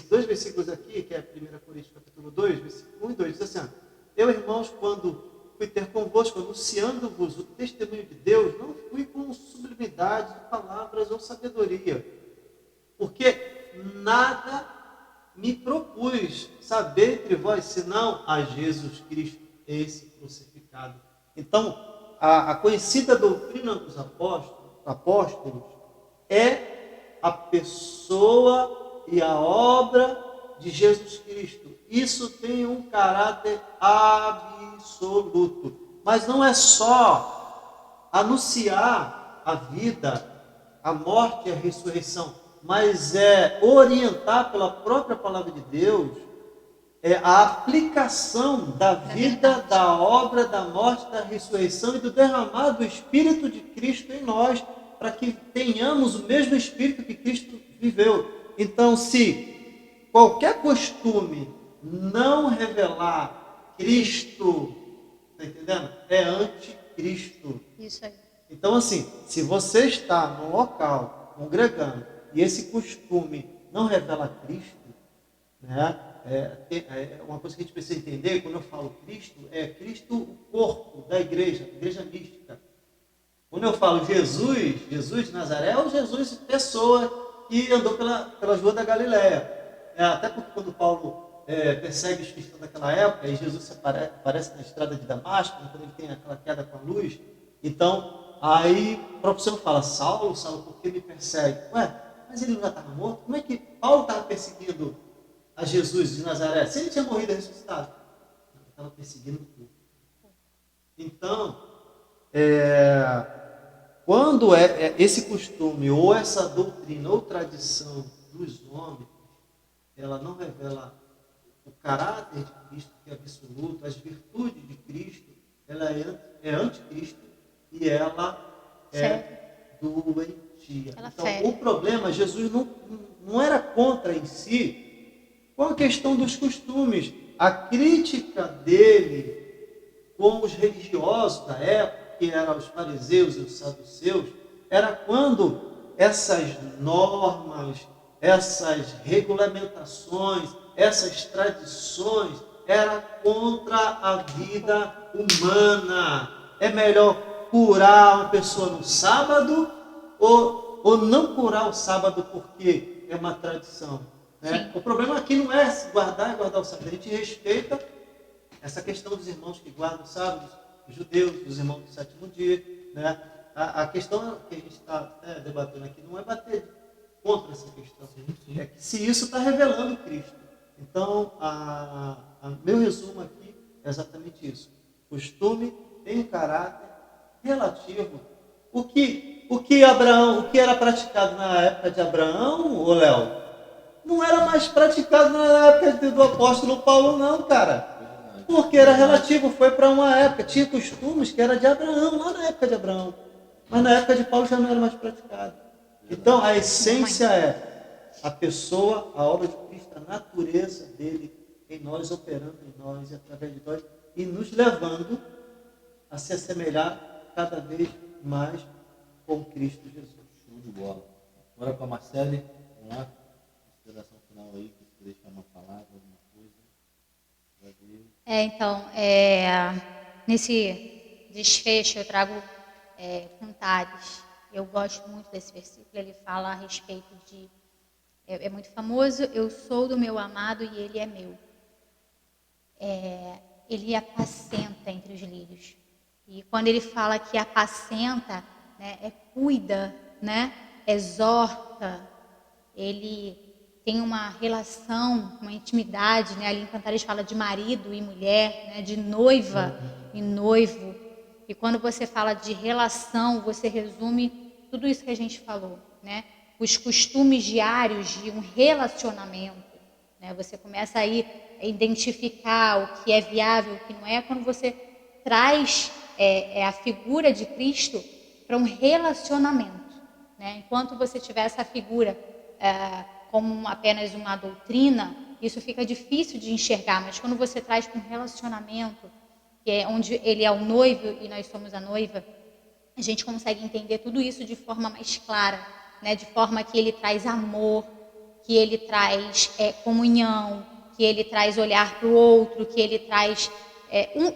B: dois versículos aqui, que é 1 Coríntios capítulo 2, versículo 1 e 2, diz assim: eu, irmãos, quando fui ter convosco, anunciando-vos o testemunho de Deus, não fui com sublimidade de palavras ou sabedoria, porque nada me propus saber entre vós, senão a Jesus Cristo, esse crucificado. Então, a conhecida doutrina dos apóstolos é a pessoa e a obra de Jesus Cristo. Isso tem um caráter absoluto. Mas não é só anunciar a vida, a morte e a ressurreição, mas é orientar pela própria palavra de Deus a aplicação da vida, da obra, da morte, da ressurreição e do derramar do Espírito de Cristo em nós, para que tenhamos o mesmo Espírito que Cristo viveu. Então, se qualquer costume não revelar Cristo, está entendendo? É anticristo.
C: Isso aí.
B: Então, assim, se você está num local, congregando, e esse costume não revela Cristo, né? Uma coisa que a gente precisa entender, quando eu falo Cristo, é Cristo o corpo da igreja mística. Quando eu falo Jesus de Nazaré, é o Jesus pessoa que andou pelas ruas da Galileia. Até porque quando Paulo persegue os cristãos daquela época, e Jesus aparece na estrada de Damasco, quando ele tem aquela queda com a luz, então, aí o próprio Senhor fala: Saulo, por que me persegue? Mas ele já estava morto? Como é que Paulo estava perseguindo a Jesus de Nazaré? Se ele tinha morrido e ressuscitado, ele estava perseguindo o corpo. Então, quando esse costume, ou essa doutrina, ou tradição dos homens, ela não revela o caráter de Cristo, que é absoluto, as virtudes de Cristo, ela é anticristo e ela é doentia.
C: Ela
B: Então,
C: fere.
B: o problema, Jesus não era contra em si com a questão dos costumes. A crítica dele com os religiosos da época, que eram os fariseus e os saduceus, era quando essas normas, essas regulamentações, essas tradições era contra a vida humana. É melhor curar uma pessoa no sábado ou não curar o sábado porque é uma tradição, né? O problema aqui não é guardar o sábado. A gente respeita essa questão dos irmãos que guardam o sábado, os judeus, os irmãos do sétimo dia, né? A questão que a gente está debatendo aqui não é bater contra essa questão, é que se isso está revelando Cristo. Então, meu resumo aqui é exatamente isso. Costume tem um caráter relativo. O que era praticado na época de Abraão, ô Léo, não era mais praticado na época do apóstolo Paulo, não, cara. Porque era relativo, foi para uma época. Tinha costumes que era de Abraão, lá na época de Abraão. Mas na época de Paulo já não era mais praticado. Então, a essência é a pessoa, a obra de Cristo, a natureza dele em nós, operando em nós e através de nós, e nos levando a se assemelhar cada vez mais com Cristo Jesus.
A: Show de bola. Agora com a Marcele, vamos lá. Consideração final aí, que você deixar uma palavra, alguma coisa.
C: Então, nesse desfecho eu trago Cantares. Eu gosto muito desse versículo. Ele fala a respeito de... É muito famoso. Eu sou do meu amado e ele é meu. Ele apacenta entre os lírios. E quando ele fala que apacenta, né, cuida, né, exorta, ele tem uma relação, uma intimidade, né? Ali em Cantares fala de marido e mulher, né? De noiva e noivo. E quando você fala de relação, você resume tudo isso que a gente falou, né? Os costumes diários de um relacionamento, né? Você começa aí a identificar o que é viável, o que não é, quando você traz a figura de Cristo para um relacionamento, né? Enquanto você tiver essa figura como apenas uma doutrina, isso fica difícil de enxergar, mas quando você traz para um relacionamento, que é onde ele é o noivo e nós somos a noiva, a gente consegue entender tudo isso de forma mais clara, né? De forma que ele traz amor, que ele traz comunhão, que ele traz olhar para o outro, que ele traz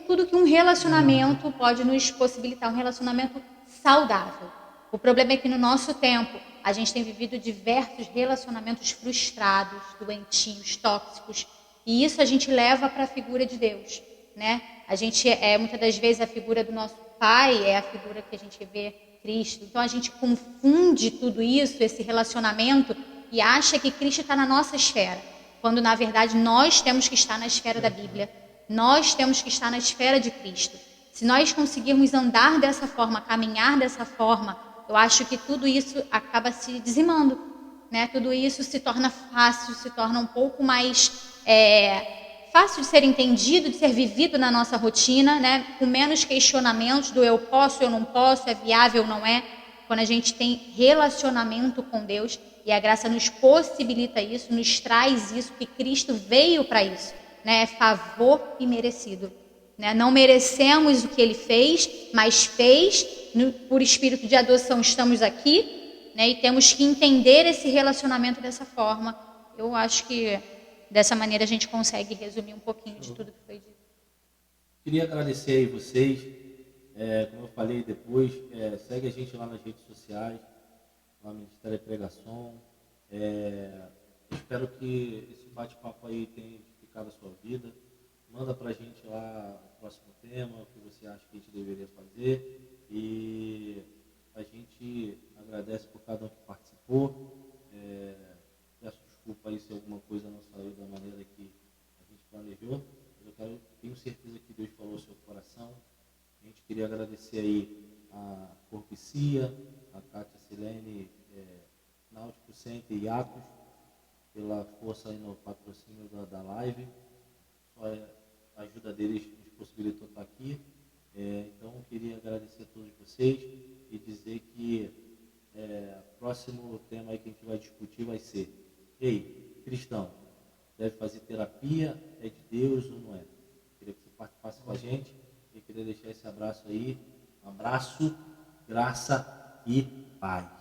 C: tudo que um relacionamento pode nos possibilitar, um relacionamento saudável. O problema é que no nosso tempo a gente tem vivido diversos relacionamentos frustrados, doentios, tóxicos, e isso a gente leva para a figura de Deus, né? A gente muitas das vezes a figura do nosso pai é a figura que a gente vê Cristo. Então a gente confunde tudo isso, esse relacionamento, e acha que Cristo está na nossa esfera, quando na verdade nós temos que estar na esfera da Bíblia, nós temos que estar na esfera de Cristo. Se nós conseguirmos andar dessa forma, caminhar dessa forma, eu acho que tudo isso acaba se dizimando, né? Tudo isso se torna fácil, se torna um pouco mais fácil de ser entendido, de ser vivido na nossa rotina, né? Com menos questionamentos do eu posso, eu não posso, é viável, não é. Quando a gente tem relacionamento com Deus e a graça nos possibilita isso, nos traz isso, que Cristo veio para isso, né? É favor imerecido, né? Não merecemos o que Ele fez, mas fez. Por espírito de adoção estamos aqui, né? E temos que entender esse relacionamento dessa forma. Eu acho que dessa maneira a gente consegue resumir um pouquinho de tudo que foi dito.
A: Queria agradecer aí vocês. Como eu falei depois, segue a gente lá nas redes sociais, lá no Ministério da Pregação. Espero que esse bate-papo aí tenha edificado a sua vida. Manda pra gente lá o próximo tema, o que você acha que a gente deveria fazer. E a gente agradece por cada um que participou. Peço desculpa aí se alguma coisa não saiu da maneira que a gente planejou. Mas eu tenho certeza que Deus falou ao seu coração. A gente queria agradecer aí a Corpicia, a Cátia Silene, Náutico Center e Atos, pela força aí no patrocínio da live. Só a ajuda deles nos possibilitou estar aqui. Então, eu queria agradecer a todos vocês e dizer que o próximo tema aí que a gente vai discutir vai ser: ei, cristão, deve fazer terapia? É de Deus ou não é? Queria que você participasse com a gente e queria deixar esse abraço aí. Um abraço, graça e paz.